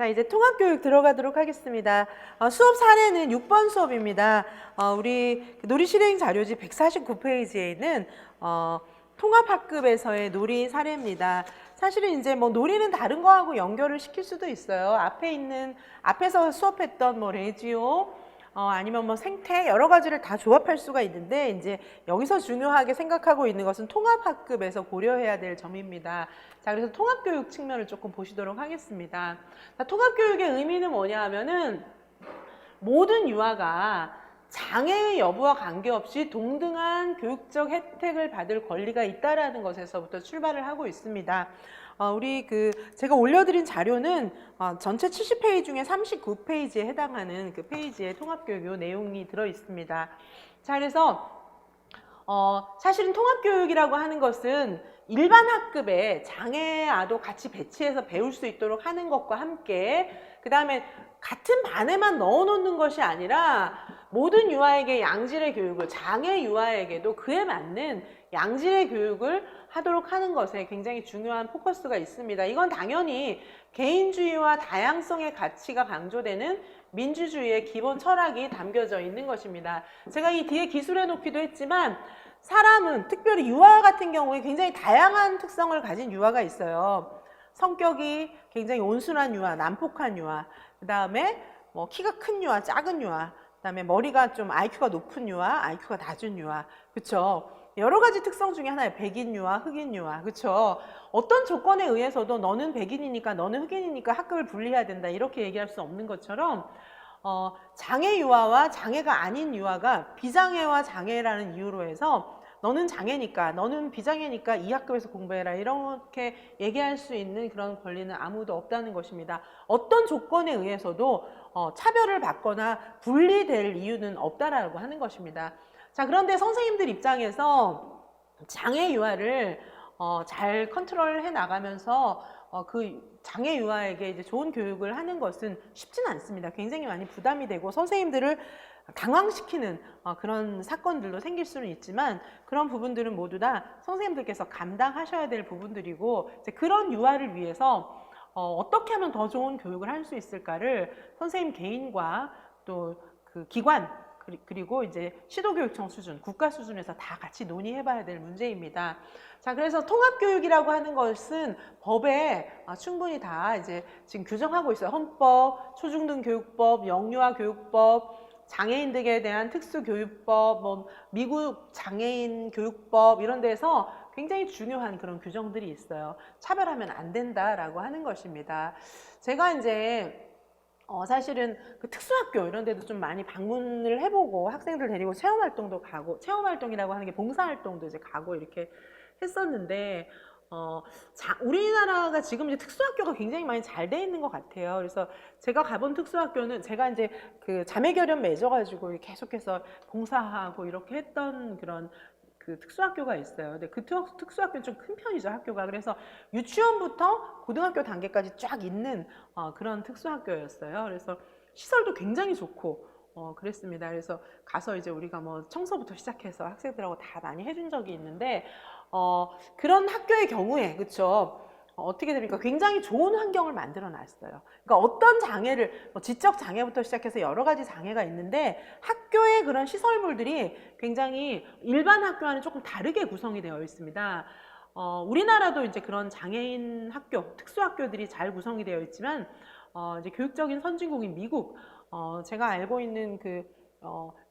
자, 이제 통합교육 들어가도록 하겠습니다. 수업 사례는 6번 수업입니다. 우리 놀이실행 자료지 149페이지에 있는 통합학급에서의 놀이 사례입니다. 사실은 이제 뭐 놀이는 다른 거하고 연결을 시킬 수도 있어요. 앞에서 수업했던 뭐 레지오, 아니면 뭐 생태 여러 가지를 다 조합할 수가 있는데 이제 여기서 중요하게 생각하고 있는 것은 통합학급에서 고려해야 될 점입니다. 자, 그래서 통합교육 측면을 조금 보시도록 하겠습니다. 자, 통합교육의 의미는 뭐냐 하면은 모든 유아가 장애의 여부와 관계없이 동등한 교육적 혜택을 받을 권리가 있다라는 것에서부터 출발을 하고 있습니다. 제가 올려드린 자료는 전체 70페이지 중에 39페이지에 해당하는 그 페이지에 통합교육 요 내용이 들어 있습니다. 자, 그래서 사실은 통합교육이라고 하는 것은 일반 학급에 장애 아도 같이 배치해서 배울 수 있도록 하는 것과 함께 그 다음에 같은 반에만 넣어놓는 것이 아니라 모든 유아에게 양질의 교육을, 장애 유아에게도 그에 맞는 양질의 교육을 하도록 하는 것에 굉장히 중요한 포커스가 있습니다. 이건 당연히 개인주의와 다양성의 가치가 강조되는 민주주의의 기본 철학이 담겨져 있는 것입니다. 제가 이 뒤에 기술의 높이도 했지만 사람은 특별히 유아 같은 경우에 굉장히 다양한 특성을 가진 유아가 있어요. 성격이 굉장히 온순한 유아, 난폭한 유아, 그 다음에 뭐 키가 큰 유아, 작은 유아, 그 다음에 머리가 좀 IQ가 높은 유아, IQ가 낮은 유아, 그쵸? 여러 가지 특성 중에 하나예요. 백인 유아, 흑인 유아, 그쵸? 어떤 조건에 의해서도 너는 백인이니까 너는 흑인이니까 학급을 분리해야 된다 이렇게 얘기할 수 없는 것처럼 장애 유아와 장애가 아닌 유아가 비장애와 장애라는 이유로 해서 너는 장애니까 너는 비장애니까 이 학급에서 공부해라 이렇게 얘기할 수 있는 그런 권리는 아무도 없다는 것입니다. 어떤 조건에 의해서도 차별을 받거나 분리될 이유는 없다라고 하는 것입니다. 자, 그런데 선생님들 입장에서 장애 유아를 잘 컨트롤해 나가면서 그 장애 유아에게 이제 좋은 교육을 하는 것은 쉽지는 않습니다. 굉장히 많이 부담이 되고 선생님들을 당황시키는 그런 사건들도 생길 수는 있지만 그런 부분들은 모두 다 선생님들께서 감당하셔야 될 부분들이고 이제 그런 유아를 위해서 어떻게 하면 더 좋은 교육을 할 수 있을까를 선생님 개인과 또 그 기관 그리고 이제 시도교육청 수준, 국가 수준에서 다 같이 논의해봐야 될 문제입니다. 자, 그래서 통합교육이라고 하는 것은 법에 충분히 다 이제 지금 규정하고 있어요. 헌법, 초중등교육법, 영유아교육법, 장애인들에 대한 특수교육법, 뭐 미국 장애인 교육법 이런 데서 굉장히 중요한 그런 규정들이 있어요. 차별하면 안 된다라고 하는 것입니다. 제가 이제 사실은 그 특수학교 이런 데도 좀 많이 방문을 해보고 학생들 데리고 체험활동도 가고 체험활동이라고 하는 게 봉사활동도 이제 가고 이렇게 했었는데 우리나라가 지금 이제 특수학교가 굉장히 많이 잘 돼 있는 것 같아요. 그래서 제가 가본 특수학교는 제가 이제 그 자매결연 맺어가지고 계속해서 봉사하고 이렇게 했던 그런 그 특수학교가 있어요. 근데 그 특수학교는 좀 큰 편이죠, 학교가. 그래서 유치원부터 고등학교 단계까지 쫙 있는 그런 특수학교였어요. 그래서 시설도 굉장히 좋고 그랬습니다. 그래서 가서 이제 우리가 뭐 청소부터 시작해서 학생들하고 다 많이 해준 적이 있는데 그런 학교의 경우에 그쵸? 어떻게 됩니까? 굉장히 좋은 환경을 만들어 놨어요. 그러니까 어떤 장애를, 지적 장애부터 시작해서 여러 가지 장애가 있는데 학교의 그런 시설물들이 굉장히 일반 학교와는 조금 다르게 구성이 되어 있습니다. 우리나라도 이제 그런 장애인 학교, 특수학교들이 잘 구성이 되어 있지만 이제 교육적인 선진국인 미국, 제가 알고 있는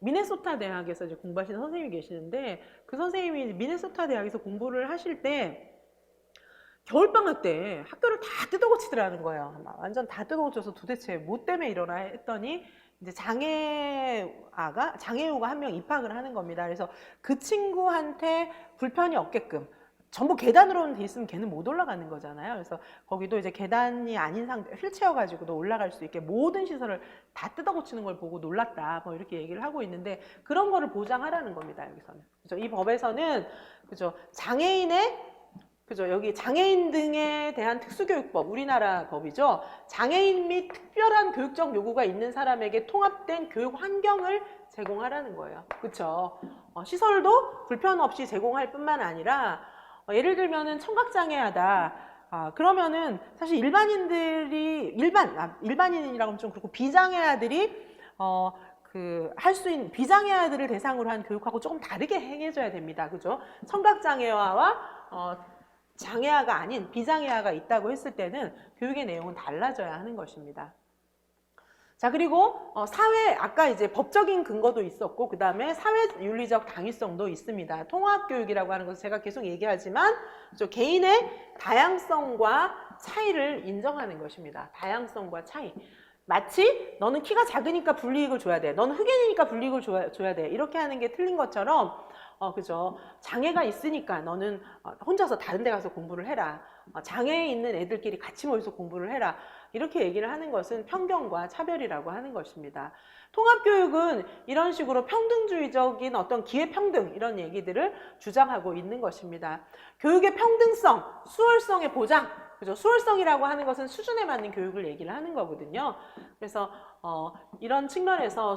미네소타 대학에서 이제 공부하시는 선생님이 계시는데 그 선생님이 미네소타 대학에서 공부를 하실 때 겨울방학 때 학교를 다 뜯어고치더라는 거예요. 완전 다 뜯어고쳐서 도대체 뭐 때문에 이러나 했더니 이제 장애우가 한 명 입학을 하는 겁니다. 그래서 그 친구한테 불편이 없게끔 전부 계단으로는 돼 있으면 걔는 못 올라가는 거잖아요. 그래서 거기도 이제 계단이 아닌 상태, 휠체어 가지고도 올라갈 수 있게 모든 시설을 다 뜯어고치는 걸 보고 놀랐다. 뭐 이렇게 얘기를 하고 있는데 그런 거를 보장하라는 겁니다. 여기서는. 그죠? 이 법에서는 그죠? 여기 장애인 등에 대한 특수교육법, 우리나라 법이죠. 장애인 및 특별한 교육적 요구가 있는 사람에게 통합된 교육 환경을 제공하라는 거예요. 그렇죠? 시설도 불편 없이 제공할 뿐만 아니라 예를 들면은 청각장애하다. 그러면은 사실 일반인이라고 하면 좀 그렇고 비장애아들이 할 수 있는 비장애아들을 대상으로 한 교육하고 조금 다르게 행해져야 됩니다. 그죠? 청각장애아와 장애아가 아닌 비장애아가 있다고 했을 때는 교육의 내용은 달라져야 하는 것입니다. 자, 그리고 사회, 아까 이제 법적인 근거도 있었고, 그 다음에 사회윤리적 당위성도 있습니다. 통합교육이라고 하는 것은 제가 계속 얘기하지만, 개인의 다양성과 차이를 인정하는 것입니다. 다양성과 차이. 마치 너는 키가 작으니까 불이익을 줘야 돼. 너는 흑인이니까 불이익을 줘야 돼. 이렇게 하는 게 틀린 것처럼, 그죠. 장애가 있으니까 너는 혼자서 다른 데 가서 공부를 해라. 장애에 있는 애들끼리 같이 모여서 공부를 해라. 이렇게 얘기를 하는 것은 편견과 차별이라고 하는 것입니다. 통합교육은 이런 식으로 평등주의적인 어떤 기회평등 이런 얘기들을 주장하고 있는 것입니다. 교육의 평등성, 수월성의 보장, 그죠? 수월성이라고 하는 것은 수준에 맞는 교육을 얘기를 하는 거거든요. 그래서 이런 측면에서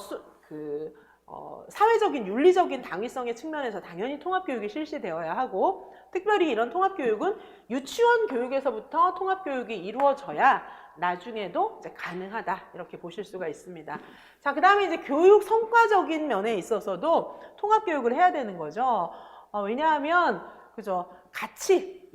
사회적인 윤리적인 당위성의 측면에서 당연히 통합교육이 실시되어야 하고, 특별히 이런 통합교육은 유치원 교육에서부터 통합교육이 이루어져야 나중에도 이제 가능하다 이렇게 보실 수가 있습니다. 자, 그 다음에 이제 교육 성과적인 면에 있어서도 통합교육을 해야 되는 거죠. 왜냐하면 그죠, 같이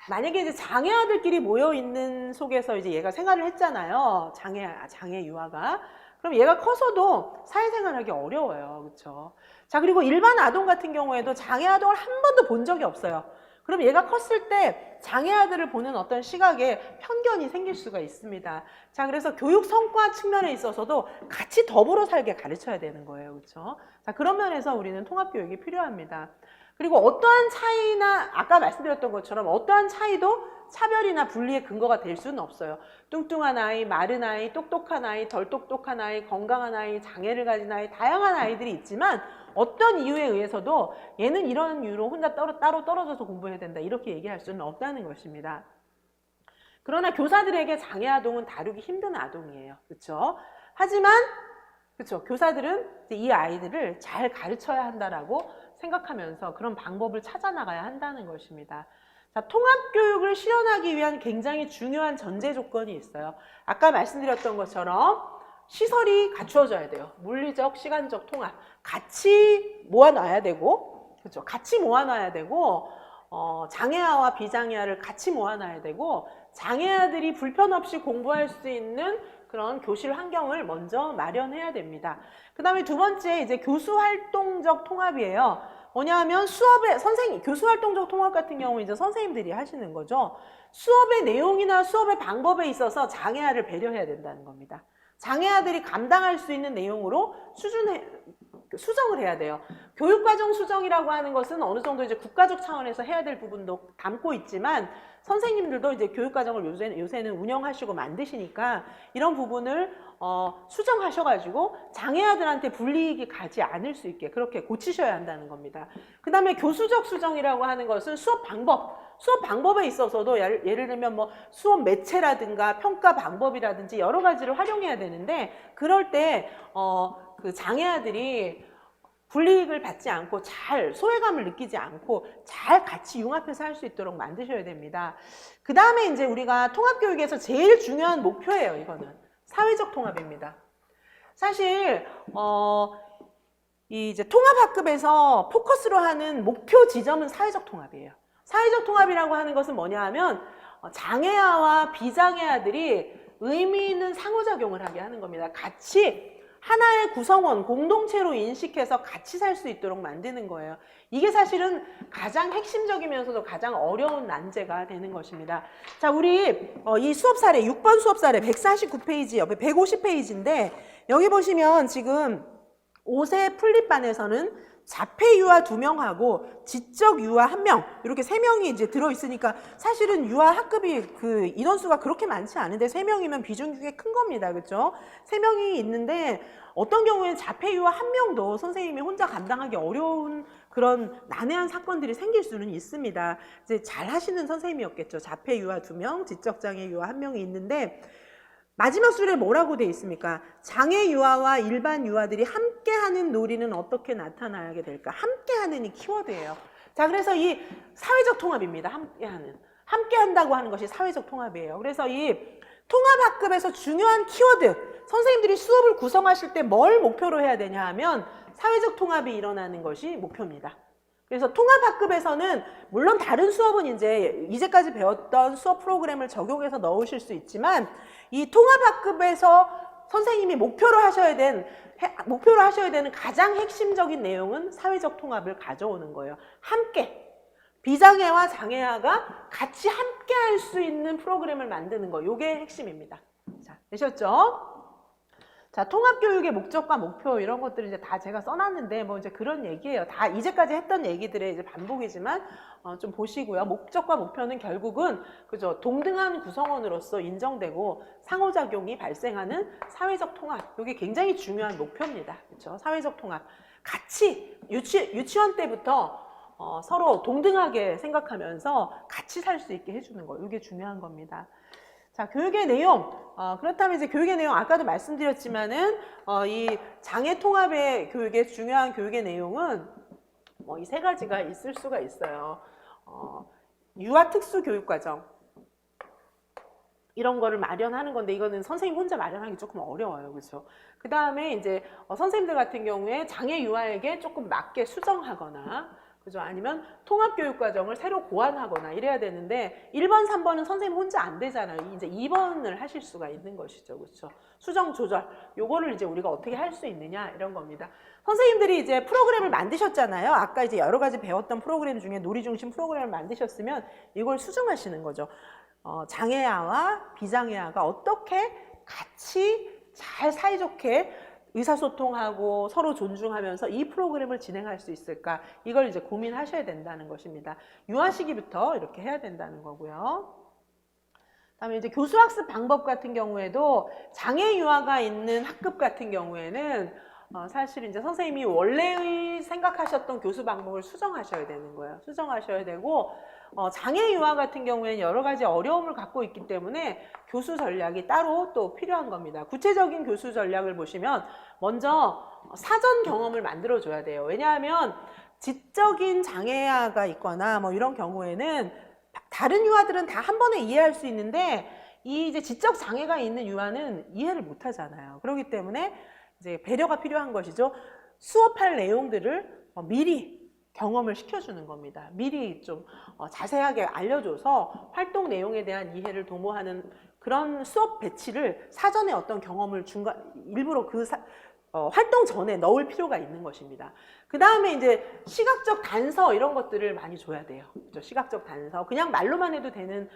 만약에 이제 장애아들끼리 모여 있는 속에서 이제 얘가 생활을 했잖아요. 장애 유아가. 그럼 얘가 커서도 사회생활하기 어려워요. 그렇죠? 자, 그리고 일반 아동 같은 경우에도 장애 아동을 한 번도 본 적이 없어요. 그럼 얘가 컸을 때 장애 아들을 보는 어떤 시각에 편견이 생길 수가 있습니다. 자, 그래서 교육 성과 측면에 있어서도 같이 더불어 살게 가르쳐야 되는 거예요. 그렇죠? 자, 그런 면에서 우리는 통합교육이 필요합니다. 그리고 어떠한 차이나 아까 말씀드렸던 것처럼 어떠한 차이도 차별이나 분리의 근거가 될 수는 없어요. 뚱뚱한 아이, 마른 아이, 똑똑한 아이, 덜 똑똑한 아이, 건강한 아이, 장애를 가진 아이, 다양한 아이들이 있지만 어떤 이유에 의해서도 얘는 이런 이유로 혼자 따로 떨어져서 공부해야 된다 이렇게 얘기할 수는 없다는 것입니다. 그러나 교사들에게 장애 아동은 다루기 힘든 아동이에요. 그렇죠? 하지만 그렇죠. 교사들은 이 아이들을 잘 가르쳐야 한다라고 생각하면서 그런 방법을 찾아 나가야 한다는 것입니다. 자, 통합교육을 실현하기 위한 굉장히 중요한 전제 조건이 있어요. 아까 말씀드렸던 것처럼 시설이 갖추어져야 돼요. 물리적, 시간적 통합. 같이 모아놔야 되고, 그렇죠. 같이 모아놔야 되고, 장애아와 비장애아를 같이 모아놔야 되고, 장애아들이 불편 없이 공부할 수 있는 그런 교실 환경을 먼저 마련해야 됩니다. 그 다음에 두 번째, 이제 교수활동적 통합이에요. 뭐냐면 교수활동적 통합 같은 경우 이제 선생님들이 하시는 거죠. 수업의 내용이나 수업의 방법에 있어서 장애아를 배려해야 된다는 겁니다. 장애아들이 감당할 수 있는 내용으로 수정을 해야 돼요. 교육과정 수정이라고 하는 것은 어느 정도 이제 국가적 차원에서 해야 될 부분도 담고 있지만 선생님들도 이제 교육과정을 요새는 운영하시고 만드시니까 이런 부분을 수정하셔가지고 장애아들한테 불이익이 가지 않을 수 있게 그렇게 고치셔야 한다는 겁니다. 그 다음에 교수적 수정이라고 하는 것은 수업 방법에 있어서도 예를 들면 뭐 수업 매체라든가 평가 방법이라든지 여러 가지를 활용해야 되는데 그럴 때 그 장애아들이 불이익을 받지 않고 소외감을 느끼지 않고 잘 같이 융합해서 할 수 있도록 만드셔야 됩니다. 그 다음에 이제 우리가 통합교육에서 제일 중요한 목표예요. 이거는 사회적 통합입니다. 사실 이제 통합학급에서 포커스로 하는 목표 지점은 사회적 통합이에요. 사회적 통합이라고 하는 것은 뭐냐 하면 장애아와 비장애아들이 의미 있는 상호작용을 하게 하는 겁니다. 같이 하나의 구성원, 공동체로 인식해서 같이 살 수 있도록 만드는 거예요. 이게 사실은 가장 핵심적이면서도 가장 어려운 난제가 되는 것입니다. 자, 우리 이 수업 사례, 6번 수업 사례 149페이지, 옆에 150페이지인데 여기 보시면 지금 5세 풀립반에서는 자폐 유아 2명하고 지적 유아 1명 이렇게 3명이 이제 들어있으니까 사실은 유아 학급이 그 인원수가 그렇게 많지 않은데 3명이면 비중이 꽤 큰 겁니다. 그렇죠? 3명이 있는데 어떤 경우에는 자폐 유아 1명도 선생님이 혼자 감당하기 어려운 그런 난해한 사건들이 생길 수는 있습니다. 이제 잘 하시는 선생님이었겠죠. 자폐 유아 2명, 지적장애 유아 1명이 있는데 마지막 줄에 뭐라고 돼 있습니까? 장애 유아와 일반 유아들이 함께하는 놀이는 어떻게 나타나게 될까? 함께하는 이 키워드예요. 자, 그래서 이 사회적 통합입니다. 함께하는. 함께 한다고 하는 것이 사회적 통합이에요. 그래서 이 통합학급에서 중요한 키워드, 선생님들이 수업을 구성하실 때 뭘 목표로 해야 되냐 하면 사회적 통합이 일어나는 것이 목표입니다. 그래서 통합학급에서는 물론 다른 수업은 이제까지 배웠던 수업 프로그램을 적용해서 넣으실 수 있지만 이 통합학급에서 선생님이 목표로 하셔야 되는 가장 핵심적인 내용은 사회적 통합을 가져오는 거예요. 함께. 비장애와 장애아가 같이 함께 할 수 있는 프로그램을 만드는 거. 요게 핵심입니다. 자, 되셨죠? 자, 통합교육의 목적과 목표 이런 것들을 이제 다 제가 써놨는데 뭐 이제 그런 얘기예요. 다 이제까지 했던 얘기들의 이제 반복이지만 좀 보시고요. 목적과 목표는 결국은 그죠, 동등한 구성원으로서 인정되고 상호작용이 발생하는 사회적 통합. 이게 굉장히 중요한 목표입니다. 그렇죠? 사회적 통합. 같이 유치원 때부터 서로 동등하게 생각하면서 같이 살 수 있게 해주는 거. 이게 중요한 겁니다. 자, 교육의 내용. 그렇다면 이제 교육의 내용 아까도 말씀드렸지만은 이 장애 통합의 교육의 중요한 교육의 내용은 이 세 가지가 있을 수가 있어요. 유아 특수 교육 과정. 이런 거를 마련하는 건데 이거는 선생님 혼자 마련하기 조금 어려워요. 그렇죠? 그 다음에 이제 선생님들 같은 경우에 장애 유아에게 조금 맞게 수정하거나 그죠? 아니면 통합교육과정을 새로 고안하거나 이래야 되는데 1번, 3번은 선생님 혼자 안 되잖아요. 이제 2번을 하실 수가 있는 것이죠. 그렇죠? 수정, 조절. 요거를 이제 우리가 어떻게 할 수 있느냐 이런 겁니다. 선생님들이 이제 프로그램을 만드셨잖아요. 아까 이제 여러 가지 배웠던 프로그램 중에 놀이 중심 프로그램을 만드셨으면 이걸 수정하시는 거죠. 장애아와 비장애아가 어떻게 같이 잘 사이좋게 의사소통하고 서로 존중하면서 이 프로그램을 진행할 수 있을까? 이걸 이제 고민하셔야 된다는 것입니다. 유아 시기부터 이렇게 해야 된다는 거고요. 다음에 이제 교수학습 방법 같은 경우에도 장애 유아가 있는 학급 같은 경우에는 사실 이제 선생님이 원래의 생각하셨던 교수 방법을 수정하셔야 되는 거예요. 수정하셔야 되고 장애 유아 같은 경우에는 여러 가지 어려움을 갖고 있기 때문에 교수 전략이 따로 또 필요한 겁니다. 구체적인 교수 전략을 보시면 먼저 사전 경험을 만들어 줘야 돼요. 왜냐하면 지적인 장애아가 있거나 뭐 이런 경우에는 다른 유아들은 다 한 번에 이해할 수 있는데 이 이제 지적 장애가 있는 유아는 이해를 못 하잖아요. 그렇기 때문에 이제 배려가 필요한 것이죠. 수업할 내용들을 미리 경험을 시켜주는 겁니다. 미리 좀 자세하게 알려줘서 활동 내용에 대한 이해를 도모하는 그런 수업 배치를 사전에 어떤 경험을 일부러 활동 전에 넣을 필요가 있는 것입니다. 그 다음에 이제 시각적 단서 이런 것들을 많이 줘야 돼요. 그렇죠? 시각적 단서. 그냥 말로만 해도 되는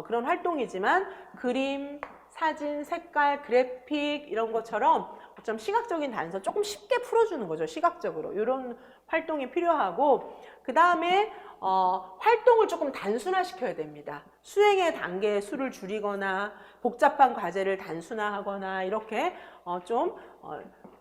그런 활동이지만 그림, 사진, 색깔, 그래픽 이런 것처럼 좀 시각적인 단서 조금 쉽게 풀어주는 거죠. 시각적으로. 이런 활동이 필요하고 그 다음에 활동을 조금 단순화시켜야 됩니다. 수행의 단계의 수를 줄이거나 복잡한 과제를 단순화하거나 이렇게 좀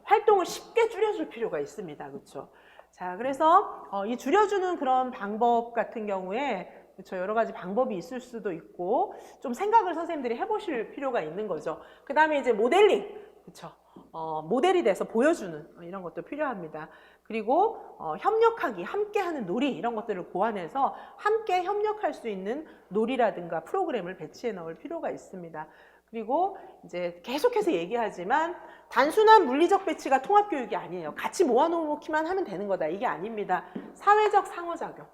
활동을 쉽게 줄여줄 필요가 있습니다. 그렇죠? 자, 그래서 이 줄여주는 그런 방법 같은 경우에 그렇죠. 여러 가지 방법이 있을 수도 있고 좀 생각을 선생님들이 해보실 필요가 있는 거죠. 그 다음에 이제 모델링, 그렇죠. 모델이 돼서 보여주는 이런 것도 필요합니다. 그리고 협력하기, 함께하는 놀이 이런 것들을 고안해서 함께 협력할 수 있는 놀이라든가 프로그램을 배치해 넣을 필요가 있습니다. 그리고 이제 계속해서 얘기하지만 단순한 물리적 배치가 통합교육이 아니에요. 같이 모아놓기만 하면 되는 거다. 이게 아닙니다. 사회적 상호작용.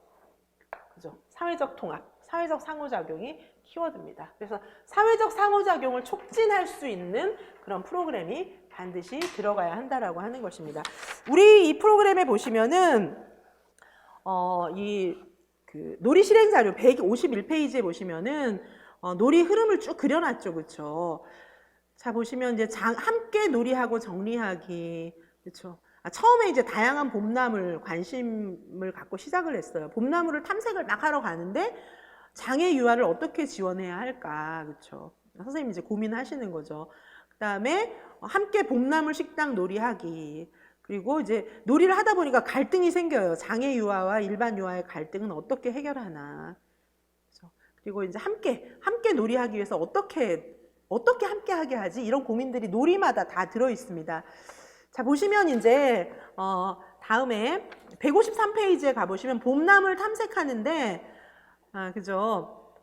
그죠? 사회적 통합, 사회적 상호작용이 키워드입니다. 그래서 사회적 상호작용을 촉진할 수 있는 그런 프로그램이 반드시 들어가야 한다라고 하는 것입니다. 우리 이 프로그램에 보시면은 놀이 실행 자료 151페이지에 보시면은 놀이 흐름을 쭉 그려놨죠, 그렇죠? 자, 보시면 이제 함께 놀이하고 정리하기, 그렇죠? 처음에 이제 다양한 봄나물 관심을 갖고 시작을 했어요. 봄나물을 탐색을 막 하러 가는데 장애 유아를 어떻게 지원해야 할까, 그렇죠? 선생님이 이제 고민하시는 거죠. 그 다음에 함께 봄나물 식당 놀이하기. 그리고 이제 놀이를 하다 보니까 갈등이 생겨요. 장애 유아와 일반 유아의 갈등은 어떻게 해결하나. 그렇죠? 그리고 이제 함께 놀이하기 위해서 어떻게 함께 하게 하지? 이런 고민들이 놀이마다 다 들어 있습니다. 자, 보시면 이제 다음에 153페이지에 가보시면 봄나물 탐색하는데 그죠?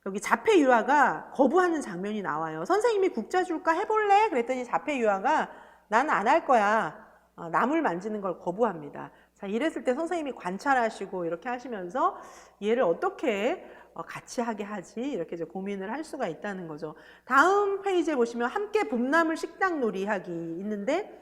여기 자폐 유아가 거부하는 장면이 나와요. 선생님이 국자 줄까 해볼래? 그랬더니 자폐 유아가 나는 안 할 거야. 나물 만지는 걸 거부합니다. 자, 이랬을 때 선생님이 관찰하시고 이렇게 하시면서 얘를 어떻게 같이 하게 하지? 이렇게 이제 고민을 할 수가 있다는 거죠. 다음 페이지에 보시면 함께 봄나물 식당 놀이하기 있는데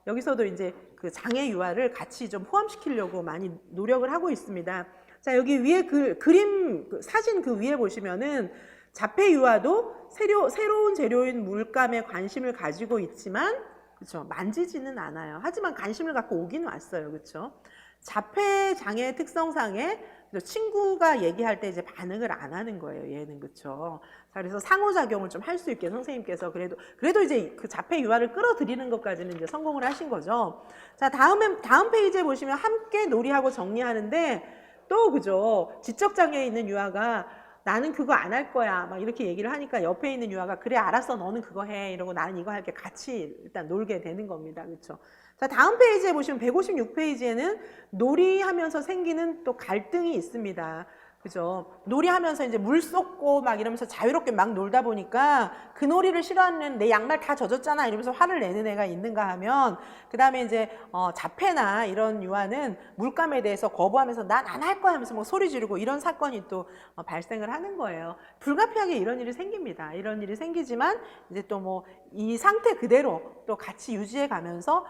여기서도 이제 그 장애 유아를 같이 좀 포함시키려고 많이 노력을 하고 있습니다. 자, 여기 위에 그림 사진 그 위에 보시면은 자폐 유아도 새로운 재료인 물감에 관심을 가지고 있지만 그렇죠, 만지지는 않아요. 하지만 관심을 갖고 오긴 왔어요. 그렇죠? 자폐 장애 특성상에 친구가 얘기할 때 이제 반응을 안 하는 거예요. 얘는 그렇죠. 자, 그래서 상호작용을 좀 할 수 있게 선생님께서 그래도 이제 그 자폐 유아를 끌어들이는 것까지는 이제 성공을 하신 거죠. 자, 다음 페이지에 보시면 함께 놀이하고 정리하는데 또 그죠. 지적 장애에 있는 유아가 나는 그거 안 할 거야 막 이렇게 얘기를 하니까 옆에 있는 유아가 그래 알았어 너는 그거 해 이러고 나는 이거 할게 같이 일단 놀게 되는 겁니다. 그렇죠? 자, 다음 페이지에 보시면 156페이지에는 놀이하면서 생기는 또 갈등이 있습니다. 그죠? 놀이하면서 이제 물 쏟고 막 이러면서 자유롭게 막 놀다 보니까 그 놀이를 싫어하는 내 양말 다 젖었잖아 이러면서 화를 내는 애가 있는가 하면 그 다음에 이제 자폐나 이런 유아는 물감에 대해서 거부하면서 난 안 할 거야 하면서 뭐 소리 지르고 이런 사건이 또 발생을 하는 거예요. 불가피하게 이런 일이 생깁니다. 이런 일이 생기지만 이제 또 뭐 이 상태 그대로 또 같이 유지해 가면서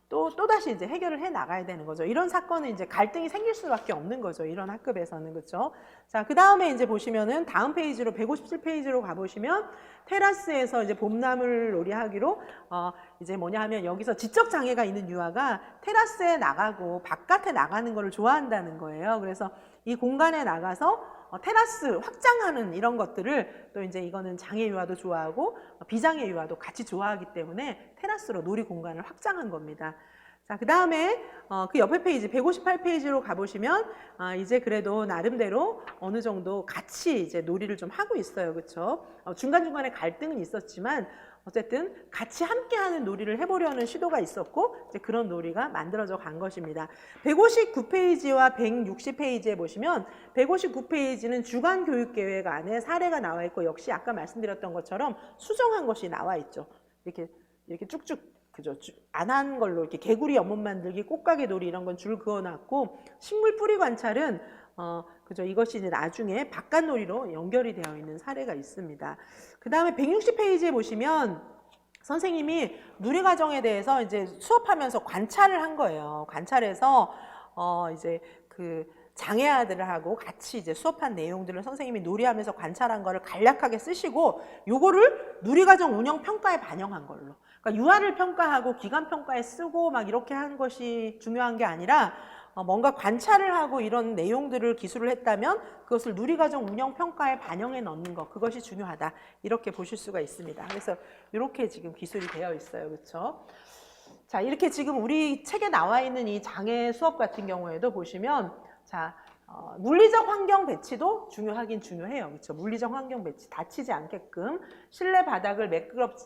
또다시 이제 해결을 해 나가야 되는 거죠. 이런 사건은 이제 갈등이 생길 수밖에 없는 거죠. 이런 학급에서는. 그렇죠? 자, 그 다음에 이제 보시면은 다음 페이지로 157페이지로 가보시면 테라스에서 이제 봄나물 놀이하기로 이제 뭐냐 하면 여기서 지적 장애가 있는 유아가 테라스에 나가고 바깥에 나가는 거를 좋아한다는 거예요. 그래서 이 공간에 나가서 테라스 확장하는 이런 것들을 또 이제 이거는 장애 유아도 좋아하고 비장애 유아도 같이 좋아하기 때문에 테라스로 놀이 공간을 확장한 겁니다. 자, 그 다음에 그 옆에 페이지 158페이지로 가보시면 이제 그래도 나름대로 어느 정도 같이 이제 놀이를 좀 하고 있어요. 그렇죠? 중간중간에 갈등은 있었지만 어쨌든 같이 함께하는 놀이를 해보려는 시도가 있었고 이제 그런 놀이가 만들어져 간 것입니다. 159페이지와 160페이지에 보시면 159페이지는 주간교육계획 안에 사례가 나와 있고 역시 아까 말씀드렸던 것처럼 수정한 것이 나와 있죠. 이렇게 쭉쭉 그죠? 안 한 걸로 이렇게 개구리 연못 만들기, 꽃가게 놀이 이런 건 줄 그어놨고 식물 뿌리 관찰은 그죠? 이것이 이제 나중에 바깥놀이로 연결이 되어 있는 사례가 있습니다. 그 다음에 160페이지에 보시면 선생님이 누리과정에 대해서 이제 수업하면서 관찰을 한 거예요. 관찰해서 이제 그 장애아들하고 같이 이제 수업한 내용들을 선생님이 놀이하면서 관찰한 거를 간략하게 쓰시고 요거를 누리과정 운영 평가에 반영한 걸로. 그러니까 유아를 평가하고 기간 평가에 쓰고 막 이렇게 한 것이 중요한 게 아니라 뭔가 관찰을 하고 이런 내용들을 기술을 했다면 그것을 누리과정 운영 평가에 반영해 넣는 것 그것이 중요하다 이렇게 보실 수가 있습니다. 그래서 이렇게 지금 기술이 되어 있어요. 그렇죠? 자, 이렇게 지금 우리 책에 나와 있는 이 장애 수업 같은 경우에도 보시면 자, 물리적 환경 배치도 중요하긴 중요해요. 그렇죠? 물리적 환경 배치, 다치지 않게끔 실내 바닥을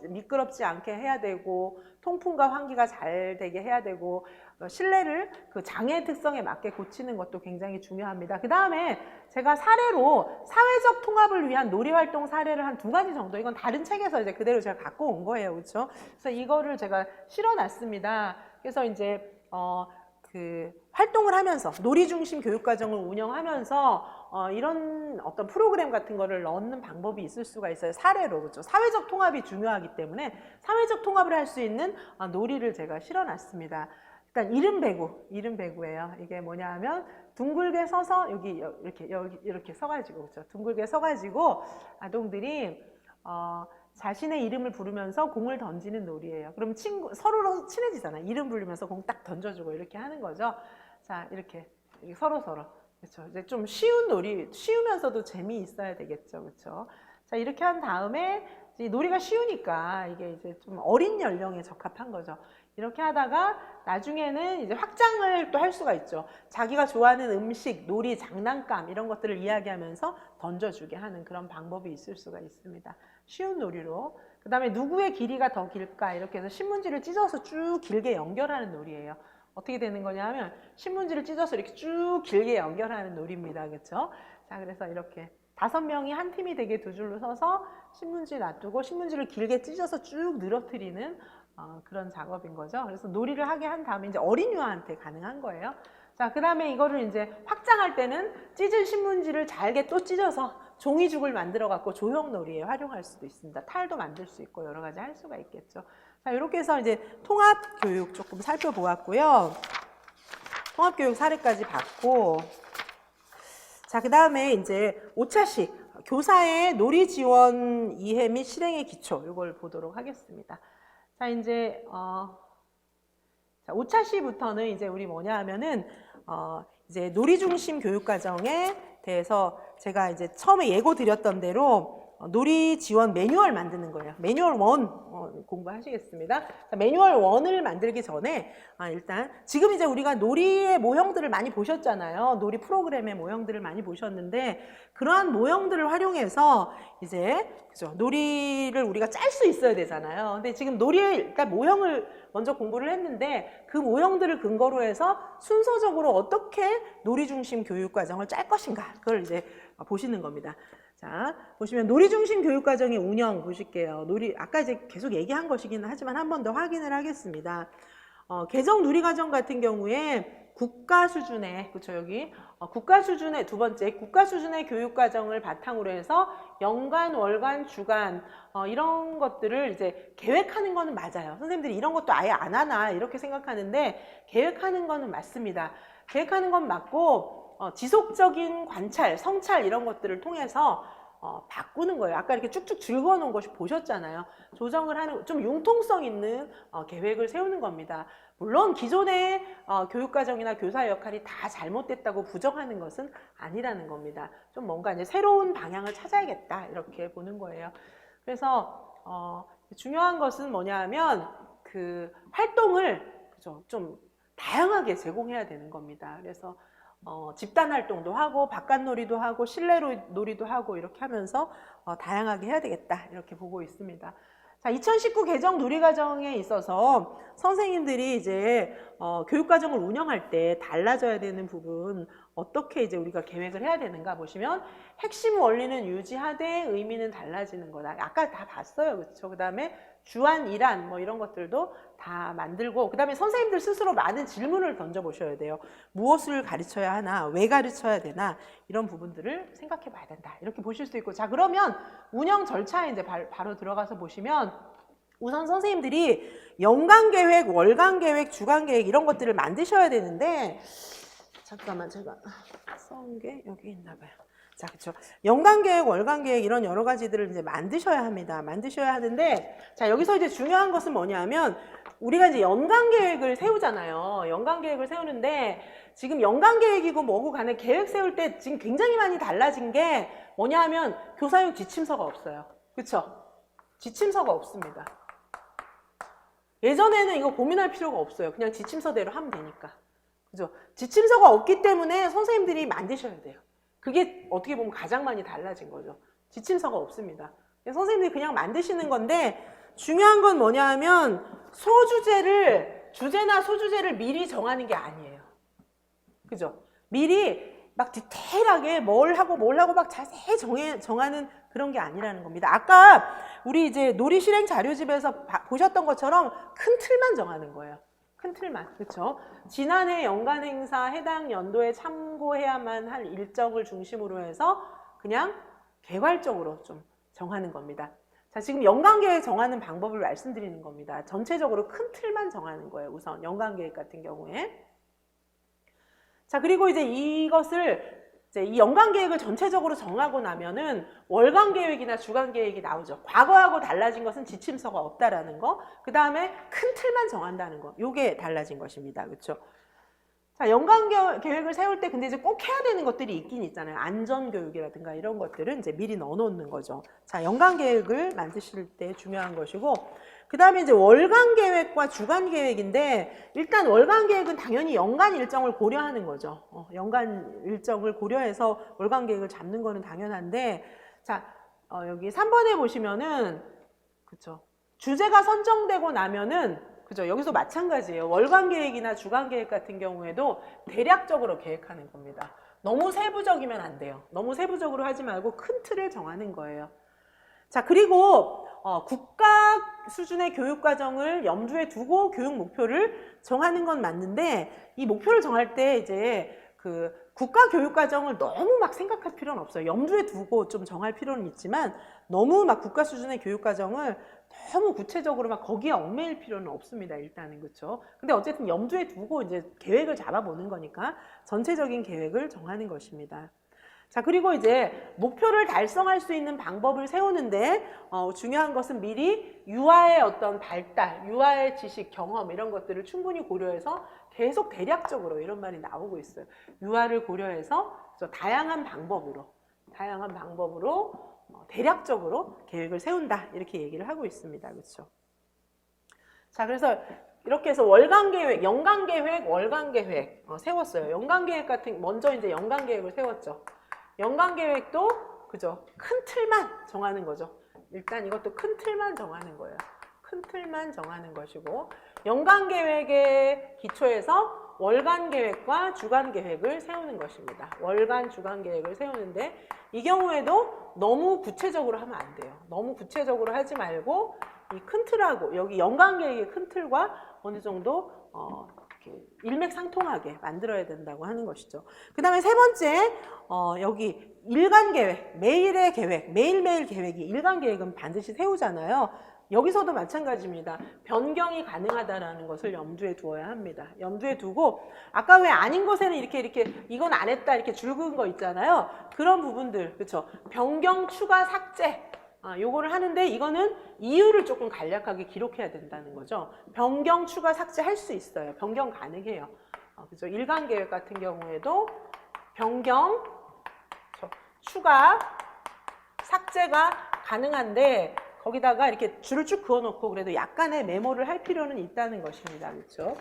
미끄럽지 않게 해야 되고 통풍과 환기가 잘 되게 해야 되고 실내를 그 장애 특성에 맞게 고치는 것도 굉장히 중요합니다. 그 다음에 제가 사례로 사회적 통합을 위한 놀이활동 사례를 한 2가지 정도 이건 다른 책에서 이제 그대로 제가 갖고 온 거예요. 그렇죠? 그래서 이거를 제가 실어놨습니다. 그래서 이제 그 활동을 하면서 놀이 중심 교육 과정을 운영하면서 이런 어떤 프로그램 같은 거를 넣는 방법이 있을 수가 있어요. 사례로. 그렇죠? 사회적 통합이 중요하기 때문에 사회적 통합을 할 수 있는 놀이를 제가 실어놨습니다. 일단 이름 배구예요. 이게 뭐냐 하면 둥글게 서서 여기 이렇게 서가지고 그렇죠? 둥글게 서가지고 아동들이 자신의 이름을 부르면서 공을 던지는 놀이예요. 그럼 서로 친해지잖아. 이름 부르면서 공 딱 던져주고 이렇게 하는 거죠. 자, 이렇게 서로. 그렇죠. 이제 좀 쉬운 놀이, 쉬우면서도 재미있어야 되겠죠. 그렇죠. 자, 이렇게 한 다음에 이제 놀이가 쉬우니까 이게 이제 좀 어린 연령에 적합한 거죠. 이렇게 하다가 나중에는 이제 확장을 또 할 수가 있죠. 자기가 좋아하는 음식, 놀이, 장난감 이런 것들을 이야기하면서 던져주게 하는 그런 방법이 있을 수가 있습니다. 쉬운 놀이로. 그 다음에 누구의 길이가 더 길까 이렇게 해서 신문지를 찢어서 쭉 길게 연결하는 놀이예요. 어떻게 되는 거냐 하면 신문지를 찢어서 이렇게 쭉 길게 연결하는 놀이입니다. 그렇죠? 자, 그래서 이렇게 5명이 한 팀이 되게 두 줄로 서서 신문지 놔두고 신문지를 길게 찢어서 쭉 늘어뜨리는 그런 작업인 거죠. 그래서 놀이를 하게 한 다음에 이제 어린 유아한테 가능한 거예요. 자, 그 다음에 이거를 이제 확장할 때는 찢은 신문지를 잘게 또 찢어서 종이죽을 만들어 갖고 조형놀이에 활용할 수도 있습니다. 탈도 만들 수 있고 여러 가지 할 수가 있겠죠. 자, 이렇게 해서 이제 통합교육 조금 살펴보았고요. 통합교육 사례까지 봤고, 자, 그 다음에 이제 5차식 교사의 놀이 지원 이해 및 실행의 기초, 이걸 보도록 하겠습니다. 자, 이제 자, 5차시부터는 이제 우리 뭐냐 하면은 이제 놀이 중심 교육 과정에 대해서 제가 이제 처음에 예고 드렸던 대로 놀이 지원 매뉴얼 만드는 거예요. 매뉴얼 1 공부하시겠습니다. 자, 매뉴얼 1을 만들기 전에 일단 지금 이제 우리가 놀이의 모형들을 많이 보셨잖아요. 놀이 프로그램의 모형들을 많이 보셨는데 그러한 모형들을 활용해서 이제 그죠? 놀이를 우리가 짤 수 있어야 되잖아요. 근데 지금 놀이의 일단 모형을 먼저 공부를 했는데 그 모형들을 근거로 해서 순서적으로 어떻게 놀이 중심 교육 과정을 짤 것인가 그걸 이제 보시는 겁니다. 자, 보시면 놀이 중심 교육 과정의 운영 보실게요. 놀이 아까 이제 계속 얘기한 것이긴 하지만 한 번 더 확인을 하겠습니다. 개정 누리 과정 같은 경우에 국가 수준의 그렇죠 여기 국가 수준의 두 번째 국가 수준의 교육 과정을 바탕으로 해서 연간, 월간, 주간 이런 것들을 이제 계획하는 거는 맞아요. 선생님들이 이런 것도 아예 안 하나 이렇게 생각하는데 계획하는 거는 맞습니다. 계획하는 건 맞고 지속적인 관찰, 성찰 이런 것들을 통해서 바꾸는 거예요. 아까 이렇게 쭉쭉 즐거워 놓은 것이 보셨잖아요. 조정을 하는 좀 융통성 있는 계획을 세우는 겁니다. 물론 기존의 교육과정이나 교사의 역할이 다 잘못됐다고 부정하는 것은 아니라는 겁니다. 좀 뭔가 이제 새로운 방향을 찾아야겠다 이렇게 보는 거예요. 그래서 중요한 것은 뭐냐 하면 그 활동을 그죠? 좀 다양하게 제공해야 되는 겁니다. 그래서 집단 활동도 하고 바깥놀이도 하고 실내 놀이도 하고 이렇게 하면서 다양하게 해야 되겠다 이렇게 보고 있습니다. 자, 2019 개정 누리과정에 있어서 선생님들이 이제 교육과정을 운영할 때 달라져야 되는 부분 어떻게 이제 우리가 계획을 해야 되는가 보시면 핵심 원리는 유지하되 의미는 달라지는 거다. 아까 다 봤어요. 그렇죠? 그 다음에 주안, 일안 뭐 이런 것들도 다 만들고 그 다음에 선생님들 스스로 많은 질문을 던져보셔야 돼요. 무엇을 가르쳐야 하나, 왜 가르쳐야 되나 이런 부분들을 생각해 봐야 된다. 이렇게 보실 수 있고 자 그러면 운영 절차에 이제 바로 들어가서 보시면 우선 선생님들이 연간계획, 월간계획, 주간계획 이런 것들을 만드셔야 되는데 잠깐만 제가 써온 게 여기 있나 봐요. 자, 그렇죠. 연간계획, 월간계획 이런 여러 가지들을 이제 만드셔야 합니다. 만드셔야 하는데 자, 여기서 이제 중요한 것은 뭐냐면 우리가 이제 연간계획을 세우잖아요. 연간계획을 세우는데 지금 연간계획이고 뭐고 간에 계획 세울 때 지금 굉장히 많이 달라진 게 뭐냐 하면 교사용 지침서가 없어요. 그렇죠? 지침서가 없습니다. 예전에는 이거 고민할 필요가 없어요. 그냥 지침서대로 하면 되니까. 그죠? 지침서가 없기 때문에 선생님들이 만드셔야 돼요. 그게 어떻게 보면 가장 많이 달라진 거죠. 지침서가 없습니다. 선생님들이 그냥 만드시는 건데 중요한 건 뭐냐 하면 주제나 소주제를 미리 정하는 게 아니에요. 그죠? 미리 막 디테일하게 뭘 하고 막 자세히 정하는 그런 게 아니라는 겁니다. 아까 우리 이제 놀이 실행 자료집에서 보셨던 것처럼 큰 틀만 정하는 거예요. 큰 틀만. 그렇죠? 지난해 연간 행사 해당 연도에 참고해야만 할 일정을 중심으로 해서 그냥 개괄적으로 좀 정하는 겁니다. 자, 지금 연간계획 정하는 방법을 말씀드리는 겁니다. 전체적으로 큰 틀만 정하는 거예요. 우선 연간계획 같은 경우에. 자, 그리고 이제 이것을 이제 이 연간계획을 전체적으로 정하고 나면은 월간계획이나 주간계획이 나오죠. 과거하고 달라진 것은 지침서가 없다라는 거. 그 다음에 큰 틀만 정한다는 거. 요게 달라진 것입니다. 그렇죠? 자, 연간계획을 세울 때 근데 이제 꼭 해야 되는 것들이 있긴 있잖아요. 안전교육이라든가 이런 것들은 이제 미리 넣어놓는 거죠. 자, 연간계획을 만드실 때 중요한 것이고 그 다음에 이제 월간계획과 주간계획인데 일단 월간계획은 당연히 연간 일정을 고려하는 거죠. 연간 일정을 고려해서 월간계획을 잡는 거는 당연한데 자, 여기 3번에 보시면은 그쵸. 주제가 선정되고 나면은 그죠? 여기서 마찬가지예요. 월간계획이나 주간계획 같은 경우에도 대략적으로 계획하는 겁니다. 너무 세부적이면 안 돼요. 너무 세부적으로 하지 말고 큰 틀을 정하는 거예요. 자, 그리고 국가 수준의 교육과정을 염두에 두고 교육 목표를 정하는 건 맞는데, 이 목표를 정할 때 이제 그 국가 교육과정을 너무 막 생각할 필요는 없어요. 염두에 두고 좀 정할 필요는 있지만 너무 막 국가 수준의 교육과정을 너무 구체적으로 막 거기에 얽매일 필요는 없습니다. 일단은. 그렇죠? 근데 어쨌든 염두에 두고 이제 계획을 잡아보는 거니까 전체적인 계획을 정하는 것입니다. 자, 그리고 이제 목표를 달성할 수 있는 방법을 세우는데 중요한 것은 미리 유아의 어떤 발달, 유아의 지식, 경험 이런 것들을 충분히 고려해서 계속 대략적으로 이런 말이 나오고 있어요. 유아를 고려해서 다양한 방법으로 대략적으로 계획을 세운다 이렇게 얘기를 하고 있습니다. 그렇죠? 자, 그래서 이렇게 해서 월간 계획, 연간 계획, 월간 계획 세웠어요. 연간 계획 먼저 이제 연간 계획을 세웠죠. 연간 계획도 그죠? 큰 틀만 정하는 거죠. 일단 이것도 큰 틀만 정하는 거예요. 큰 틀만 정하는 것이고, 연간 계획의 기초에서 월간 계획과 주간 계획을 세우는 것입니다. 월간, 주간 계획을 세우는데 이 경우에도 너무 구체적으로 하면 안 돼요. 너무 구체적으로 하지 말고 이 큰 틀하고 여기 연간 계획의 큰 틀과 어느 정도 이렇게 일맥상통하게 만들어야 된다고 하는 것이죠. 그 다음에 세 번째, 여기 일간 계획, 매일의 계획, 매일매일 계획이 일간 계획은 반드시 세우잖아요. 여기서도 마찬가지입니다. 변경이 가능하다라는 것을 염두에 두어야 합니다. 염두에 두고 아까 왜 아닌 것에는 이렇게 이건 안 했다 이렇게 줄 그은 거 있잖아요. 그런 부분들, 그렇죠? 변경, 추가, 삭제. 요거를 하는데 이거는 이유를 조금 간략하게 기록해야 된다는 거죠. 변경, 추가, 삭제 할 수 있어요. 변경 가능해요. 그죠? 일간 계획 같은 경우에도 변경, 추가, 삭제가 가능한데 거기다가 이렇게 줄을 쭉 그어놓고 그래도 약간의 메모를 할 필요는 있다는 것입니다. 그렇죠?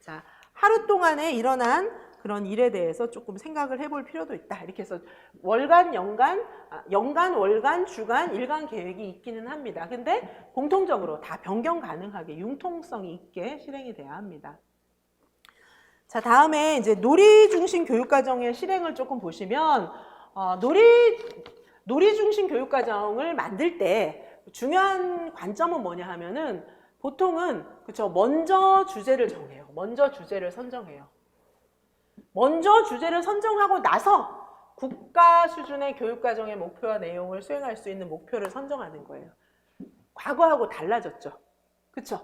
자, 하루 동안에 일어난 그런 일에 대해서 조금 생각을 해볼 필요도 있다. 이렇게 해서 월간, 연간, 월간, 주간, 일간 계획이 있기는 합니다. 근데 공통적으로 다 변경 가능하게 융통성이 있게 실행이 돼야 합니다. 자, 다음에 이제 놀이 중심 교육과정의 실행을 조금 보시면 놀이 중심 교육과정을 만들 때 중요한 관점은 뭐냐 하면은 보통은 그쵸 먼저 주제를 정해요. 먼저 주제를 선정해요. 먼저 주제를 선정하고 나서 국가 수준의 교육과정의 목표와 내용을 수행할 수 있는 목표를 선정하는 거예요. 과거하고 달라졌죠. 그쵸?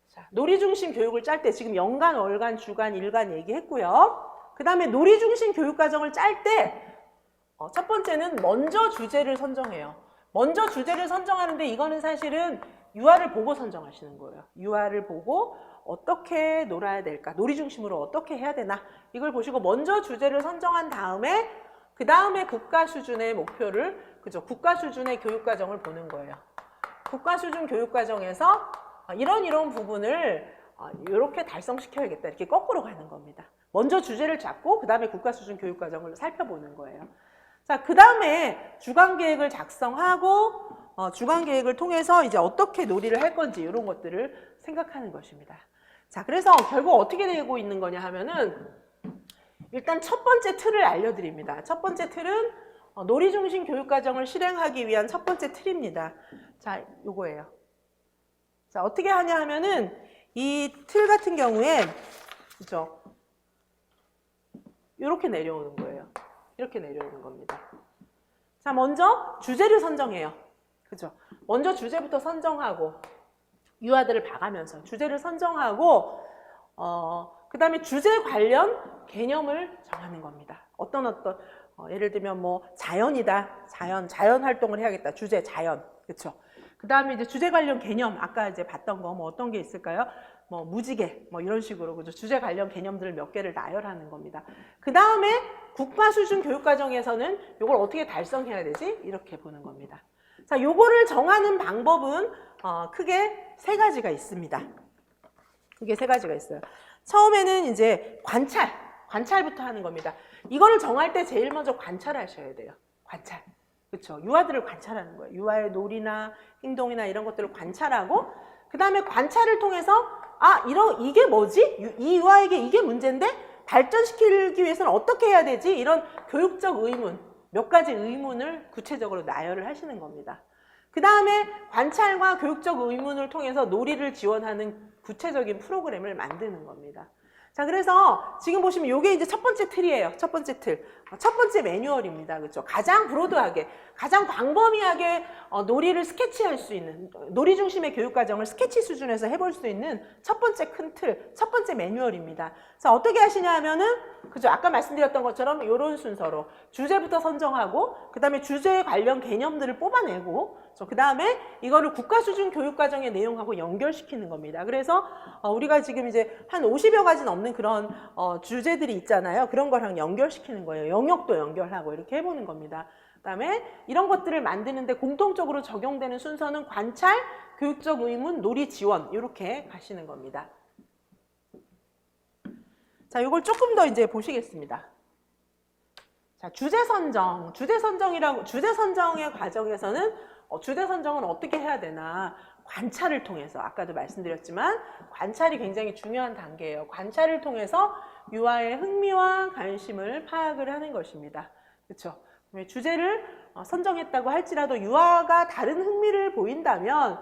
자, 놀이 중심 교육을 짤 때 지금 연간, 월간, 주간, 일간 얘기했고요. 그 다음에 놀이 중심 교육과정을 짤 때 첫 번째는 먼저 주제를 선정해요. 먼저 주제를 선정하는데 이거는 사실은 유아를 보고 선정하시는 거예요. 유아를 보고 어떻게 놀아야 될까? 놀이 중심으로 어떻게 해야 되나? 이걸 보시고 먼저 주제를 선정한 다음에 그 다음에 국가 수준의 목표를 그죠? 국가 수준의 교육과정을 보는 거예요. 국가 수준 교육과정에서 이런 부분을 이렇게 달성시켜야겠다. 이렇게 거꾸로 가는 겁니다. 먼저 주제를 잡고 그 다음에 국가 수준 교육과정을 살펴보는 거예요. 자, 그 다음에 주간 계획을 작성하고 주간 계획을 통해서 이제 어떻게 놀이를 할 건지 이런 것들을 생각하는 것입니다. 자, 그래서 결국 어떻게 되고 있는 거냐 하면은 일단 첫 번째 틀을 알려드립니다. 첫 번째 틀은 놀이 중심 교육과정을 실행하기 위한 첫 번째 틀입니다. 자, 요거예요. 자, 어떻게 하냐 하면은 이 틀 같은 경우에 그죠? 이렇게 내려오는 거예요. 이렇게 내려오는 겁니다. 자, 먼저 주제를 선정해요. 그죠? 먼저 주제부터 선정하고 유아들을 봐가면서 주제를 선정하고 그 다음에 주제 관련 개념을 정하는 겁니다. 예를 들면 뭐 자연이다. 자연 활동을 해야겠다. 주제 자연. 그렇죠? 그 다음에 이제 주제 관련 개념 아까 이제 봤던 거 뭐 어떤 게 있을까요? 뭐 무지개 뭐 이런 식으로 그죠? 주제 관련 개념들을 몇 개를 나열하는 겁니다. 그 다음에 국가 수준 교육과정에서는 이걸 어떻게 달성해야 되지? 이렇게 보는 겁니다. 자, 요거를 정하는 방법은 크게 세 가지가 있습니다. 크게 세 가지가 있어요. 처음에는 이제 관찰부터 하는 겁니다. 이거를 정할 때 제일 먼저 관찰하셔야 돼요. 관찰. 그렇죠? 유아들을 관찰하는 거예요. 유아의 놀이나 행동이나 이런 것들을 관찰하고 그 다음에 관찰을 통해서 이게 뭐지? 이 유아에게 이게 문제인데 발전시키기 위해서는 어떻게 해야 되지? 이런 교육적 의문, 몇 가지 의문을 구체적으로 나열을 하시는 겁니다. 그 다음에 관찰과 교육적 의문을 통해서 놀이를 지원하는 구체적인 프로그램을 만드는 겁니다. 자, 그래서 지금 보시면 이게 이제 첫 번째 틀이에요. 첫 번째 틀. 첫 번째 매뉴얼입니다. 그렇죠? 가장 브로드하게, 가장 광범위하게 놀이를 스케치할 수 있는, 놀이 중심의 교육 과정을 스케치 수준에서 해볼 수 있는 첫 번째 큰 틀, 첫 번째 매뉴얼입니다. 자, 어떻게 하시냐 하면은, 그죠? 아까 말씀드렸던 것처럼 이런 순서로 주제부터 선정하고, 그 다음에 주제 관련 개념들을 뽑아내고, 그 다음에 이거를 국가 수준 교육 과정의 내용하고 연결시키는 겁니다. 그래서 우리가 지금 이제 한 50여 가지 넘는 그런 주제들이 있잖아요. 그런 거랑 연결시키는 거예요. 영역도 연결하고 이렇게 해보는 겁니다. 그 다음에 이런 것들을 만드는데 공통적으로 적용되는 순서는 관찰, 교육적 의문, 놀이 지원 이렇게 가시는 겁니다. 자, 이걸 조금 더 이제 보시겠습니다. 자, 주제 선정. 주제 선정의 과정에서는 주제 선정은 어떻게 해야 되나? 관찰을 통해서, 아까도 말씀드렸지만 관찰이 굉장히 중요한 단계예요. 관찰을 통해서 유아의 흥미와 관심을 파악을 하는 것입니다. 그렇죠? 주제를 선정했다고 할지라도 유아가 다른 흥미를 보인다면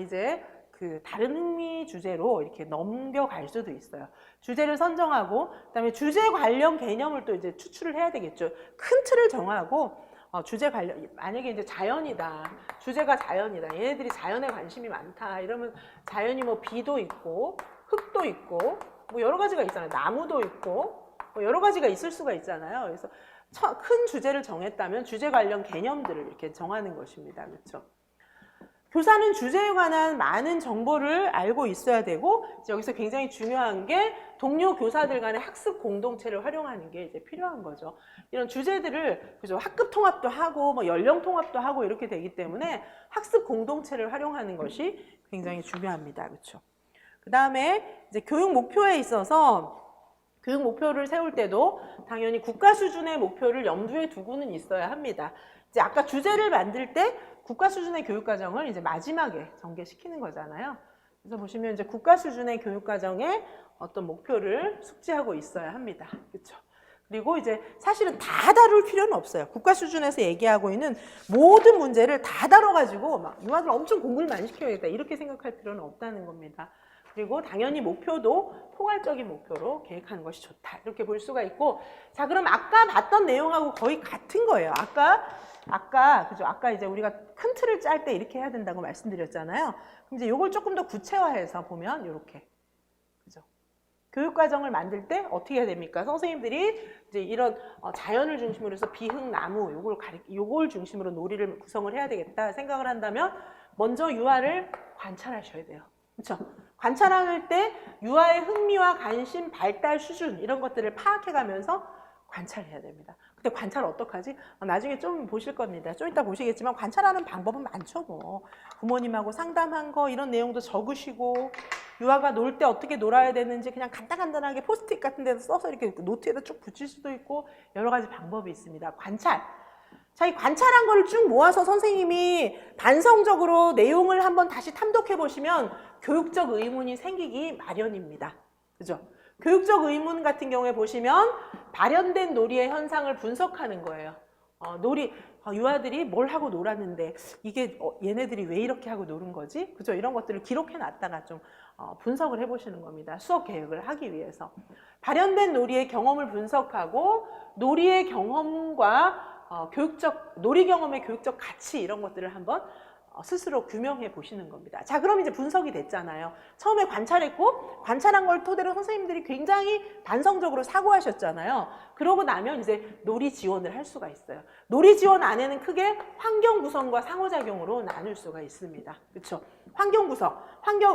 이제 그 다른 흥미 주제로 이렇게 넘겨갈 수도 있어요. 주제를 선정하고 그다음에 주제 관련 개념을 또 이제 추출을 해야 되겠죠. 큰 틀을 정하고 주제 관련, 만약에 이제 자연이다. 주제가 자연이다. 얘네들이 자연에 관심이 많다. 이러면 자연이 뭐 비도 있고, 흙도 있고, 뭐 여러 가지가 있잖아요. 나무도 있고, 뭐 여러 가지가 있을 수가 있잖아요. 그래서 큰 주제를 정했다면 주제 관련 개념들을 이렇게 정하는 것입니다. 그렇죠? 교사는 주제에 관한 많은 정보를 알고 있어야 되고, 여기서 굉장히 중요한 게 동료 교사들 간의 학습 공동체를 활용하는 게 이제 필요한 거죠. 이런 주제들을, 그죠? 학급 통합도 하고, 뭐 연령 통합도 하고 이렇게 되기 때문에 학습 공동체를 활용하는 것이 굉장히 중요합니다. 그렇죠? 그 다음에 이제 교육 목표에 있어서 교육 목표를 세울 때도 당연히 국가 수준의 목표를 염두에 두고는 있어야 합니다. 이제 아까 주제를 만들 때 국가 수준의 교육 과정을 이제 마지막에 전개시키는 거잖아요. 그래서 보시면 이제 국가 수준의 교육 과정에 어떤 목표를 숙지하고 있어야 합니다. 그렇죠? 그리고 이제 사실은 다 다룰 필요는 없어요. 국가 수준에서 얘기하고 있는 모든 문제를 다 다뤄가지고 막 유아들 엄청 공부를 많이 시켜야겠다 이렇게 생각할 필요는 없다는 겁니다. 그리고 당연히 목표도 포괄적인 목표로 계획하는 것이 좋다 이렇게 볼 수가 있고, 자, 그럼 아까 봤던 내용하고 거의 같은 거예요. 아까 이제 우리가 큰 틀을 짤 때 이렇게 해야 된다고 말씀드렸잖아요. 그럼 이제 이걸 조금 더 구체화해서 보면 이렇게, 그죠? 교육 과정을 만들 때 어떻게 해야 됩니까? 선생님들이 이제 이런 자연을 중심으로 해서 비흙, 나무 요걸 중심으로 놀이를 구성을 해야 되겠다 생각을 한다면 먼저 유아를 관찰하셔야 돼요. 그렇죠? 관찰할 때 유아의 흥미와 관심, 발달 수준 이런 것들을 파악해가면서 관찰해야 됩니다. 근데 관찰 어떡하지? 나중에 좀 보실 겁니다. 좀 이따 보시겠지만 관찰하는 방법은 많죠. 뭐 부모님하고 상담한 거 이런 내용도 적으시고, 유아가 놀 때 어떻게 놀아야 되는지 그냥 간단하게 포스트잇 같은 데서 써서 이렇게 노트에다 쭉 붙일 수도 있고 여러 가지 방법이 있습니다. 관찰. 자, 이 관찰한 거를 쭉 모아서 선생님이 반성적으로 내용을 한번 다시 탐독해 보시면 교육적 의문이 생기기 마련입니다. 그죠? 교육적 의문 같은 경우에 보시면 발현된 놀이의 현상을 분석하는 거예요. 유아들이 뭘 하고 놀았는데 이게 얘네들이 왜 이렇게 하고 노는 거지? 그죠? 이런 것들을 기록해 놨다가 좀 분석을 해 보시는 겁니다. 수업 계획을 하기 위해서. 발현된 놀이의 경험을 분석하고 놀이의 경험과 놀이 경험의 교육적 가치 이런 것들을 한번 스스로 규명해 보시는 겁니다. 자, 그럼 이제 분석이 됐잖아요. 처음에 관찰했고 관찰한 걸 토대로 선생님들이 굉장히 반성적으로 사고하셨잖아요. 그러고 나면 이제 놀이 지원을 할 수가 있어요. 놀이 지원 안에는 크게 환경 구성과 상호작용으로 나눌 수가 있습니다. 그렇죠? 환경 구성,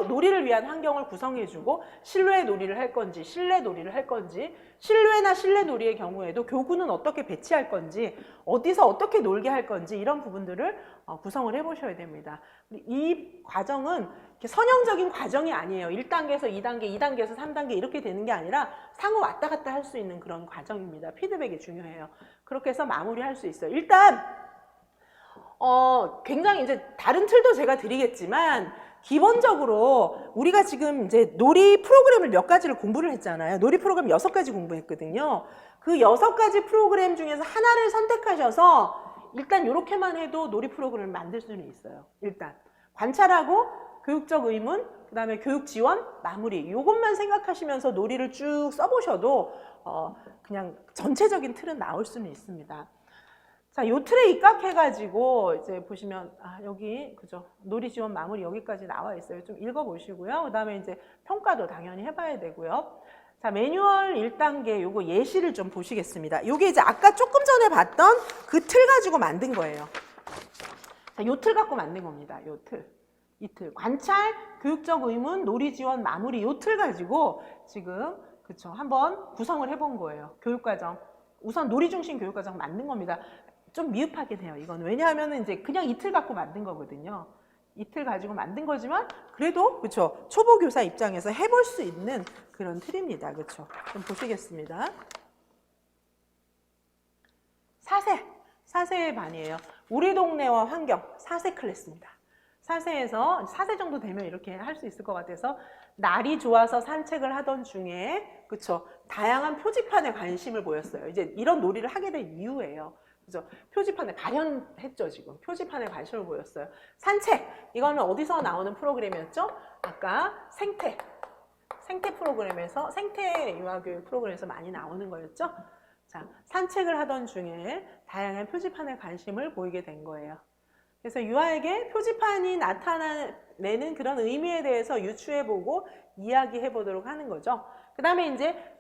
놀이를 위한 환경을 구성해주고 실외 놀이를 할 건지 실내 놀이를 할 건지, 실외나 실내 놀이의 경우에도 교구는 어떻게 배치할 건지, 어디서 어떻게 놀게 할 건지 이런 부분들을 구성을 해보셔야 됩니다. 이 과정은 이렇게 선형적인 과정이 아니에요. 1단계에서 2단계, 2단계에서 3단계 이렇게 되는 게 아니라 상호 왔다 갔다 할 수 있는 그런 과정입니다. 피드백이 중요해요. 그렇게 해서 마무리할 수 있어요. 일단 굉장히 이제 다른 틀도 제가 드리겠지만 기본적으로 우리가 지금 이제 놀이 프로그램을 몇 가지를 공부를 했잖아요. 놀이 프로그램 6가지 공부했거든요. 그 6가지 프로그램 중에서 하나를 선택하셔서 일단 이렇게만 해도 놀이 프로그램을 만들 수는 있어요. 일단 관찰하고 교육적 의문, 그 다음에 교육 지원, 마무리, 이것만 생각하시면서 놀이를 쭉 써보셔도 그냥 전체적인 틀은 나올 수는 있습니다. 자, 요 틀에 입각해가지고 이제 보시면 여기 그죠, 놀이 지원 마무리 여기까지 나와 있어요. 좀 읽어보시고요. 그 다음에 이제 평가도 당연히 해봐야 되고요. 자, 매뉴얼 1단계 요거 예시를 좀 보시겠습니다. 요게 이제 아까 조금 전에 봤던 그 틀 가지고 만든 거예요. 자, 요 틀 갖고 만든 겁니다. 요 틀. 이 틀. 관찰, 교육적 의문, 놀이 지원, 마무리 요 틀 가지고 지금 그쵸 한번 구성을 해본 거예요. 교육과정. 우선 놀이 중심 교육과정 만든 겁니다. 좀 미흡하긴 해요. 이건 왜냐하면 이제 그냥 이 틀 갖고 만든 거거든요. 이 틀 가지고 만든 거지만 그래도 그쵸 초보 교사 입장에서 해볼 수 있는 그런 틀입니다. 그쵸 좀 보시겠습니다. 4세의 반이에요. 우리 동네와 환경 4세 클래스입니다. 4세에서 4세 정도 되면 이렇게 할 수 있을 것 같아서 날이 좋아서 산책을 하던 중에 그쵸 다양한 표지판에 관심을 보였어요. 이제 이런 놀이를 하게 된 이유예요. 그죠? 표지판에 발현했죠, 지금. 표지판에 관심을 보였어요. 산책! 이거는 어디서 나오는 프로그램이었죠? 아까 생태 프로그램에서, 생태 유아교육 프로그램에서 많이 나오는 거였죠? 자, 산책을 하던 중에 다양한 표지판에 관심을 보이게 된 거예요. 그래서 유아에게 표지판이 나타내는 그런 의미에 대해서 유추해보고 이야기해보도록 하는 거죠. 그 다음에 이제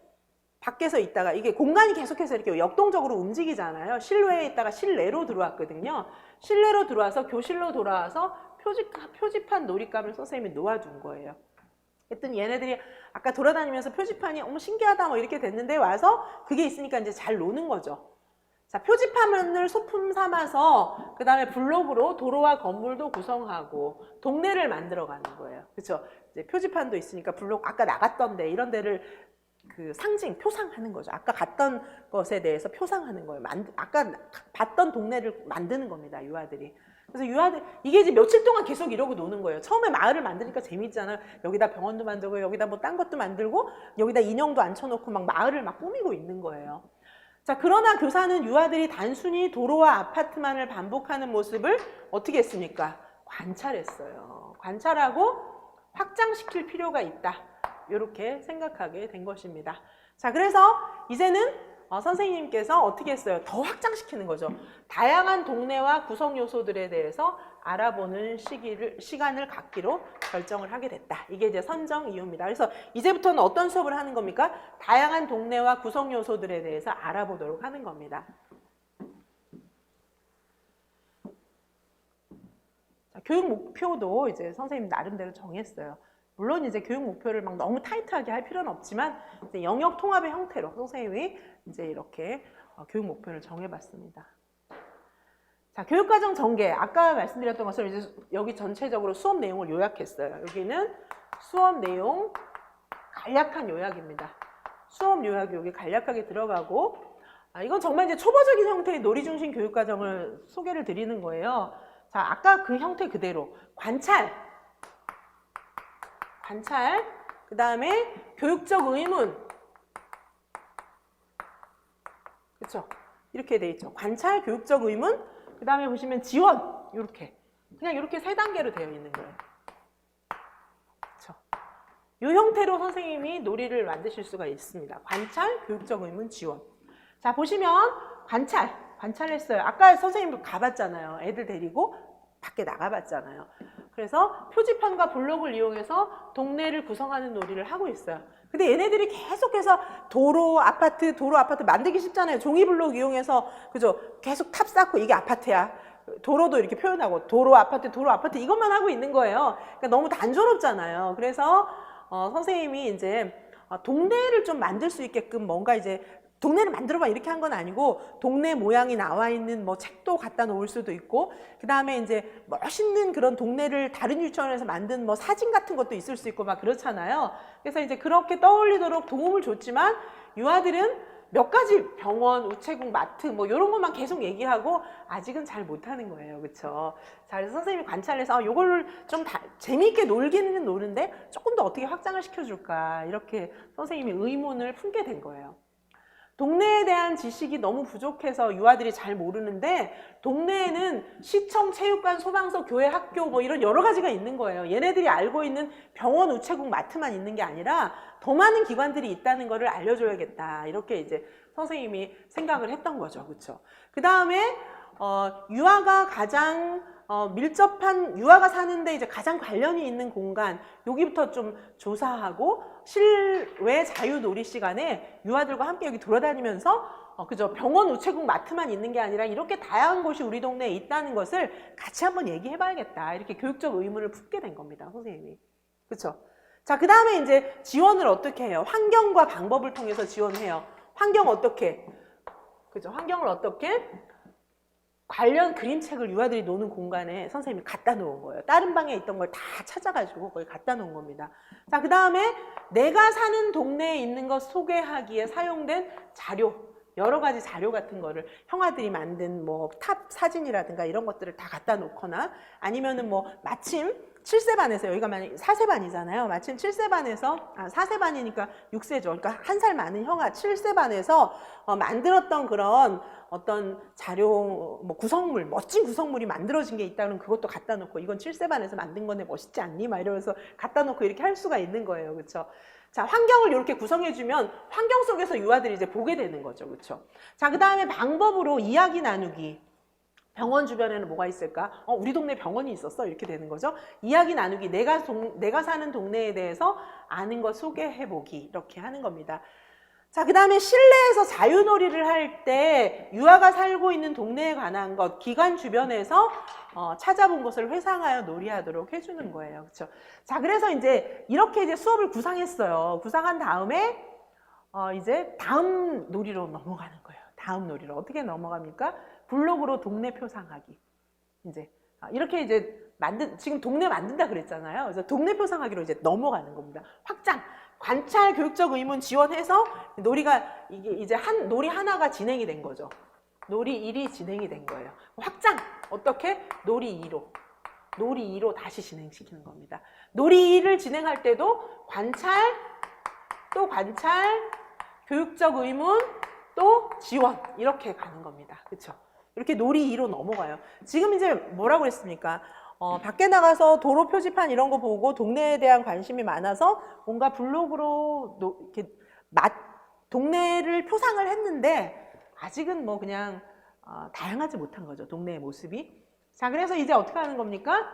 밖에서 있다가 이게 공간이 계속해서 이렇게 역동적으로 움직이잖아요. 실외에 있다가 실내로 들어왔거든요. 실내로 들어와서 교실로 돌아와서 표지판 놀잇감을 선생님이 놓아둔 거예요. 그랬더니 얘네들이 아까 돌아다니면서 표지판이 어머 신기하다 뭐 이렇게 됐는데 와서 그게 있으니까 이제 잘 노는 거죠. 자, 표지판을 소품 삼아서 그 다음에 블록으로 도로와 건물도 구성하고 동네를 만들어가는 거예요. 그렇죠? 이제 표지판도 있으니까 블록 아까 나갔던 데 이런 데를 그 상징, 표상하는 거죠. 아까 갔던 것에 대해서 표상하는 거예요. 아까 봤던 동네를 만드는 겁니다. 유아들이. 그래서 유아들 이게 이제 며칠 동안 계속 이러고 노는 거예요. 처음에 마을을 만드니까 재밌잖아요. 여기다 병원도 만들고 여기다 뭐 딴 것도 만들고 여기다 인형도 앉혀놓고 막 마을을 막 꾸미고 있는 거예요. 자, 그러나 교사는 유아들이 단순히 도로와 아파트만을 반복하는 모습을 어떻게 했습니까? 관찰했어요. 관찰하고 확장시킬 필요가 있다. 이렇게 생각하게 된 것입니다. 자, 그래서 이제는 선생님께서 어떻게 했어요? 더 확장시키는 거죠. 다양한 동네와 구성 요소들에 대해서 알아보는 시간을 갖기로 결정을 하게 됐다. 이게 이제 선정 이유입니다. 그래서 이제부터는 어떤 수업을 하는 겁니까? 다양한 동네와 구성 요소들에 대해서 알아보도록 하는 겁니다. 자, 교육 목표도 이제 선생님 나름대로 정했어요. 물론 이제 교육 목표를 막 너무 타이트하게 할 필요는 없지만 이제 영역 통합의 형태로 선생님이 이제 이렇게 교육 목표를 정해봤습니다. 자, 교육과정 전개. 아까 말씀드렸던 것처럼 이제 여기 전체적으로 수업 내용을 요약했어요. 여기는 수업 내용 간략한 요약입니다. 수업 요약이 여기 간략하게 들어가고 이건 정말 이제 초보적인 형태의 놀이 중심 교육과정을 소개를 드리는 거예요. 자, 아까 그 형태 그대로 관찰, 그 다음에 교육적 의문, 그렇죠? 이렇게 돼 있죠. 관찰, 교육적 의문, 그 다음에 보시면 지원, 이렇게 그냥 이렇게 3단계로 되어 있는 거예요. 그렇죠? 이 형태로 선생님이 놀이를 만드실 수가 있습니다. 관찰, 교육적 의문, 지원. 자, 보시면 관찰했어요. 아까 선생님도 가봤잖아요. 애들 데리고 밖에 나가봤잖아요. 그래서 표지판과 블록을 이용해서 동네를 구성하는 놀이를 하고 있어요. 근데 얘네들이 계속해서 도로 아파트 만들기 쉽잖아요. 종이 블록 이용해서 그죠? 계속 탑 쌓고 이게 아파트야. 도로도 이렇게 표현하고 도로 아파트 이것만 하고 있는 거예요. 그러니까 너무 단조롭잖아요. 그래서 선생님이 이제 동네를 좀 만들 수 있게끔 뭔가 이제 동네를 만들어봐 이렇게 한 건 아니고 동네 모양이 나와 있는 뭐 책도 갖다 놓을 수도 있고 그 다음에 이제 멋있는 그런 동네를 다른 유치원에서 만든 뭐 사진 같은 것도 있을 수 있고 막 그렇잖아요. 그래서 이제 그렇게 떠올리도록 도움을 줬지만 유아들은 몇 가지 병원, 우체국, 마트 뭐 이런 것만 계속 얘기하고 아직은 잘 못하는 거예요. 그렇죠? 자, 그래서 선생님이 관찰해서 요거를 좀 재미있게 놀기는 노는데 조금 더 어떻게 확장을 시켜줄까 이렇게 선생님이 의문을 품게 된 거예요. 동네에 대한 지식이 너무 부족해서 유아들이 잘 모르는데 동네에는 시청, 체육관, 소방서, 교회, 학교 뭐 이런 여러 가지가 있는 거예요. 얘네들이 알고 있는 병원, 우체국, 마트만 있는 게 아니라 더 많은 기관들이 있다는 거를 알려줘야겠다. 이렇게 이제 선생님이 생각을 했던 거죠. 그렇죠? 그 다음에 유아가 가장 밀접한 유아가 사는데 이제 가장 관련이 있는 공간 여기부터 좀 조사하고 실외 자유놀이 시간에 유아들과 함께 여기 돌아다니면서 그죠? 병원, 우체국, 마트만 있는 게 아니라 이렇게 다양한 곳이 우리 동네에 있다는 것을 같이 한번 얘기해 봐야겠다. 이렇게 교육적 의무를 품게 된 겁니다. 선생님이. 그렇죠? 자, 그 다음에 이제 지원을 어떻게 해요? 환경과 방법을 통해서 지원해요. 환경 어떻게? 그죠? 환경을 어떻게? 관련 그림책을 유아들이 노는 공간에 선생님이 갖다 놓은 거예요. 다른 방에 있던 걸 다 찾아가지고 거기 갖다 놓은 겁니다. 자, 그 다음에 내가 사는 동네에 있는 것 소개하기에 사용된 자료, 여러 가지 자료 같은 거를 형아들이 만든 뭐 탑 사진이라든가 이런 것들을 다 갖다 놓거나 아니면은 뭐 마침 7세반에서 여기가 만약 4세반이잖아요. 마침 7세반에서 4세반이니까 6세죠. 그러니까 한 살 많은 형아 7세반에서 만들었던 그런 어떤 자료, 뭐 구성물, 멋진 구성물이 만들어진 게 있다면 그것도 갖다 놓고 이건 7세반에서 만든 건데 멋있지 않니? 막 이러면서 갖다 놓고 이렇게 할 수가 있는 거예요. 그렇죠? 자, 환경을 이렇게 구성해주면 환경 속에서 유아들이 이제 보게 되는 거죠. 그렇죠? 자, 그 다음에 방법으로 이야기 나누기. 병원 주변에는 뭐가 있을까? 우리 동네 병원이 있었어. 이렇게 되는 거죠. 이야기 나누기. 내가 사는 동네에 대해서 아는 것 소개해보기. 이렇게 하는 겁니다. 자, 그 다음에 실내에서 자유놀이를 할 때 유아가 살고 있는 동네에 관한 것, 기관 주변에서 찾아본 것을 회상하여 놀이하도록 해주는 거예요. 그렇죠? 자, 그래서 이제 이렇게 이제 수업을 구상했어요. 구상한 다음에 이제 다음 놀이로 넘어가는 거예요. 다음 놀이로 어떻게 넘어갑니까? 블록으로 동네 표상하기. 이제 이렇게 이제 지금 동네 만든다 그랬잖아요. 그래서 동네 표상하기로 이제 넘어가는 겁니다. 확장. 관찰 교육적 의문 지원해서 놀이가 이게 이제 놀이 하나가 진행이 된 거죠. 놀이 1이 진행이 된 거예요. 확장 어떻게? 놀이 2로 다시 진행시키는 겁니다. 놀이 2를 진행할 때도 관찰, 또 관찰, 교육적 의문, 또 지원 이렇게 가는 겁니다. 그렇죠? 이렇게 놀이 2로 넘어가요. 지금 이제 뭐라고 했습니까? 밖에 나가서 도로 표지판 이런 거 보고 동네에 대한 관심이 많아서 뭔가 블록으로 이렇게 동네를 표상을 했는데 아직은 뭐 그냥 다양하지 못한 거죠. 동네의 모습이. 자, 그래서 이제 어떻게 하는 겁니까?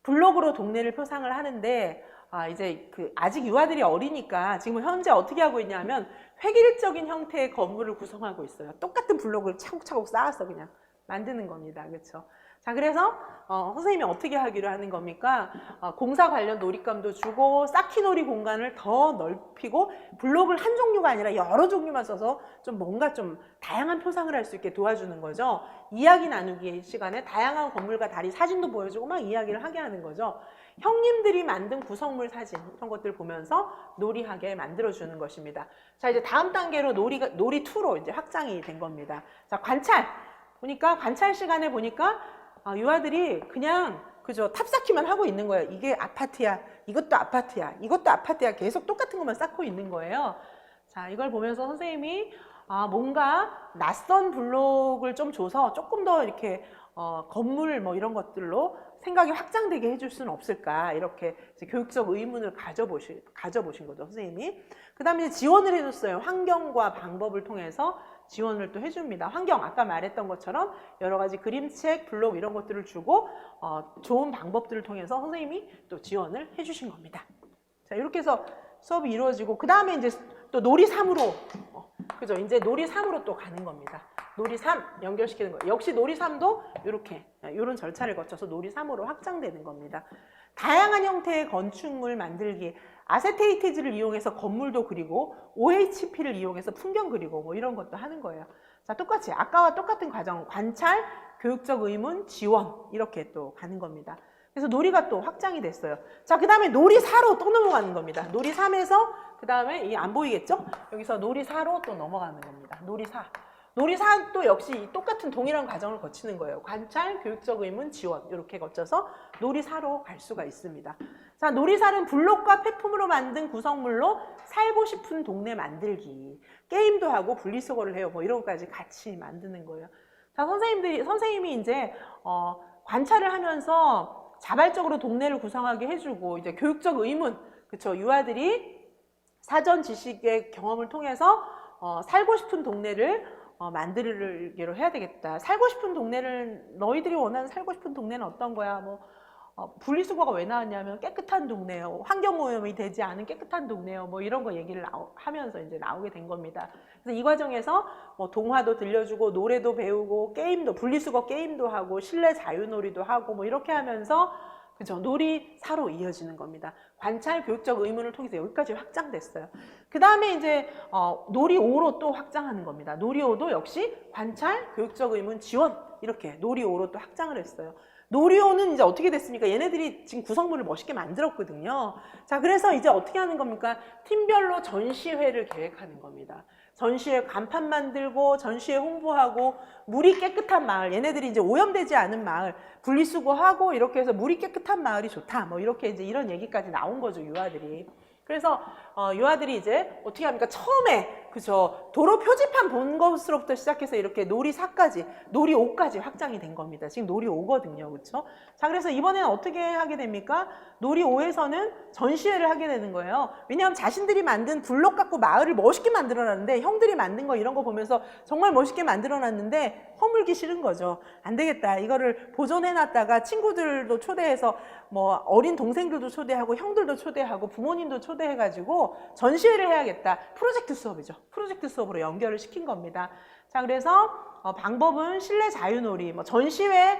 블록으로 동네를 표상을 하는데 이제 아직 유아들이 어리니까 지금 현재 어떻게 하고 있냐면 획일적인 형태의 건물을 구성하고 있어요. 똑같은 블록을 차곡차곡 쌓아서 그냥 만드는 겁니다. 그렇죠? 자, 그래서 선생님이 어떻게 하기로 하는 겁니까? 공사 관련 놀잇감도 주고 쌓기놀이 공간을 더 넓히고 블록을 한 종류가 아니라 여러 종류만 써서 좀 뭔가 좀 다양한 표상을 할 수 있게 도와주는 거죠. 이야기 나누기 시간에 다양한 건물과 다리 사진도 보여주고 막 이야기를 하게 하는 거죠. 형님들이 만든 구성물 사진 이런 것들 보면서 놀이하게 만들어주는 것입니다. 자, 이제 다음 단계로 놀이 2로 이제 확장이 된 겁니다. 자, 관찰 시간에 보니까 유아들이 그냥 그죠 탑 쌓기만 하고 있는 거예요. 이게 아파트야, 이것도 아파트야, 이것도 아파트야 계속 똑같은 것만 쌓고 있는 거예요. 자, 이걸 보면서 선생님이 뭔가 낯선 블록을 좀 줘서 조금 더 이렇게 건물 뭐 이런 것들로 생각이 확장되게 해줄 수는 없을까 이렇게 이제 교육적 의문을 가져보신 거죠, 선생님이. 그 다음에 지원을 해줬어요. 환경과 방법을 통해서 지원을 또 해줍니다. 환경, 아까 말했던 것처럼 여러 가지 그림책, 블록 이런 것들을 주고 좋은 방법들을 통해서 선생님이 또 지원을 해주신 겁니다. 자, 이렇게 해서 수업이 이루어지고 그 다음에 이제 또 놀이 3으로 그죠? 이제 놀이 3으로 또 가는 겁니다. 놀이 3 연결시키는 거예요. 역시 놀이 3도 이렇게 이런 절차를 거쳐서 놀이 3으로 확장되는 겁니다. 다양한 형태의 건축물 만들기, 아세테이티즈를 이용해서 건물도 그리고 OHP를 이용해서 풍경 그리고 뭐 이런 것도 하는 거예요. 자, 똑같이 아까와 똑같은 과정, 관찰, 교육적 의문, 지원 이렇게 또 가는 겁니다. 그래서 놀이가 또 확장이 됐어요. 자, 그 다음에 놀이 4로 또 넘어가는 겁니다. 놀이 3에서 그 다음에 이 안 보이겠죠? 여기서 놀이 4로 또 넘어가는 겁니다. 놀이 4. 놀이 4도 역시 똑같은 동일한 과정을 거치는 거예요. 관찰, 교육적 의문, 지원 이렇게 거쳐서 놀이 4로 갈 수가 있습니다. 자, 놀이 4는 블록과 폐품으로 만든 구성물로 살고 싶은 동네 만들기. 게임도 하고 분리수거를 해요. 뭐 이런 것까지 같이 만드는 거예요. 자, 선생님이 이제 관찰을 하면서 자발적으로 동네를 구성하게 해주고 이제 교육적 의문, 그쵸? 유아들이 사전 지식의 경험을 통해서 살고 싶은 동네를 만들기로 해야 되겠다. 살고 싶은 동네를 너희들이 원하는 살고 싶은 동네는 어떤 거야? 뭐 분리수거가 왜 나왔냐면 깨끗한 동네요. 환경오염이 되지 않은 깨끗한 동네요. 뭐 이런 거 얘기를 하면서 이제 나오게 된 겁니다. 그래서 이 과정에서 뭐 동화도 들려주고 노래도 배우고 게임도 분리수거 게임도 하고 실내 자유놀이도 하고 뭐 이렇게 하면서 그죠? 놀이 4로 이어지는 겁니다. 관찰, 교육적 의문을 통해서 여기까지 확장됐어요. 그 다음에 이제 놀이 5로 또 확장하는 겁니다. 놀이 5도 역시 관찰, 교육적 의문, 지원 이렇게 놀이 5로 또 확장을 했어요. 놀이 5는 이제 어떻게 됐습니까? 얘네들이 지금 구성물을 멋있게 만들었거든요. 자, 그래서 이제 어떻게 하는 겁니까? 팀별로 전시회를 계획하는 겁니다. 전시회 간판 만들고 전시회 홍보하고 물이 깨끗한 마을, 얘네들이 이제 오염되지 않은 마을 분리수거하고 이렇게 해서 물이 깨끗한 마을이 좋다. 뭐 이렇게 이제 이런 얘기까지 나온 거죠, 유아들이. 그래서 유아들이 이제 어떻게 합니까? 처음에 그죠? 도로 표지판 본 것으로부터 시작해서 이렇게 놀이 4까지, 놀이 5까지 확장이 된 겁니다. 지금 놀이 5거든요, 그렇죠? 자, 그래서 이번에는 어떻게 하게 됩니까? 놀이 5에서는 전시회를 하게 되는 거예요. 왜냐하면 자신들이 만든 블록 갖고 마을을 멋있게 만들어놨는데 형들이 만든 거 이런 거 보면서 정말 멋있게 만들어놨는데 허물기 싫은 거죠. 안 되겠다. 이거를 보존해놨다가 친구들도 초대해서 뭐 어린 동생들도 초대하고 형들도 초대하고 부모님도 초대해가지고 전시회를 해야겠다. 프로젝트 수업이죠. 프로젝트 수업으로 연결을 시킨 겁니다. 자, 그래서 방법은 실내 자유놀이, 뭐 전시회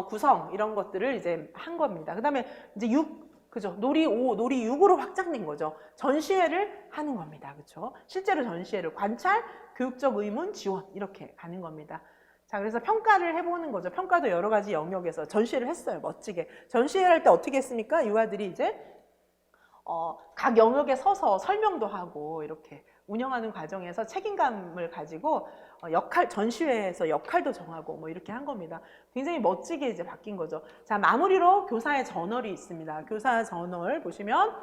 구성 이런 것들을 이제 한 겁니다. 그 다음에 이제 6, 그죠? 놀이 5, 놀이 6으로 확장된 거죠. 전시회를 하는 겁니다. 그렇죠? 실제로 전시회를 관찰, 교육적 의문, 지원 이렇게 가는 겁니다. 자, 그래서 평가를 해보는 거죠. 평가도 여러 가지 영역에서 전시회를 했어요. 멋지게. 전시회를 할 때 어떻게 했습니까? 유아들이 이제 각 영역에 서서 설명도 하고 이렇게 운영하는 과정에서 책임감을 가지고 전시회에서 역할도 정하고 뭐 이렇게 한 겁니다. 굉장히 멋지게 이제 바뀐 거죠. 자, 마무리로 교사의 저널이 있습니다. 교사 저널 보시면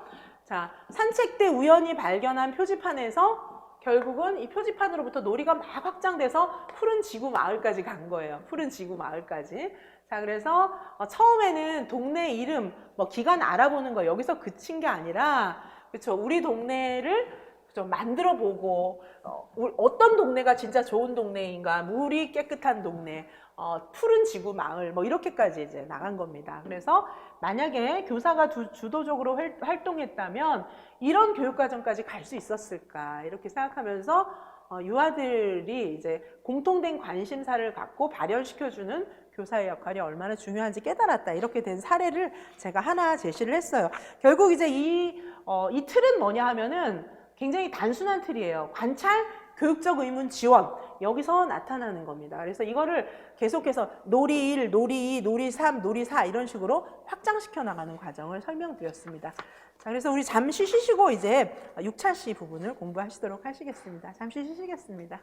자, 산책 때 우연히 발견한 표지판에서 결국은 이 표지판으로부터 놀이가 막 확장돼서 푸른 지구 마을까지 간 거예요. 푸른 지구 마을까지. 자, 그래서 처음에는 동네 이름, 뭐 기간 알아보는 거 여기서 그친 게 아니라, 그렇죠? 우리 동네를 좀 만들어 보고 어떤 동네가 진짜 좋은 동네인가, 물이 깨끗한 동네, 푸른 지구 마을 뭐 이렇게까지 이제 나간 겁니다. 그래서 만약에 교사가 주도적으로 활동했다면 이런 교육과정까지 갈 수 있었을까 이렇게 생각하면서 유아들이 이제 공통된 관심사를 갖고 발현시켜주는 교사의 역할이 얼마나 중요한지 깨달았다. 이렇게 된 사례를 제가 하나 제시를 했어요. 결국 이제 이 틀은 뭐냐 하면은 굉장히 단순한 틀이에요. 관찰, 교육적 의문, 지원. 여기서 나타나는 겁니다. 그래서 이거를 계속해서 놀이 1, 놀이 2, 놀이 3, 놀이 4 이런 식으로 확장시켜 나가는 과정을 설명드렸습니다. 자, 그래서 우리 잠시 쉬시고 이제 6차 시 부분을 공부하시도록 하시겠습니다. 잠시 쉬시겠습니다.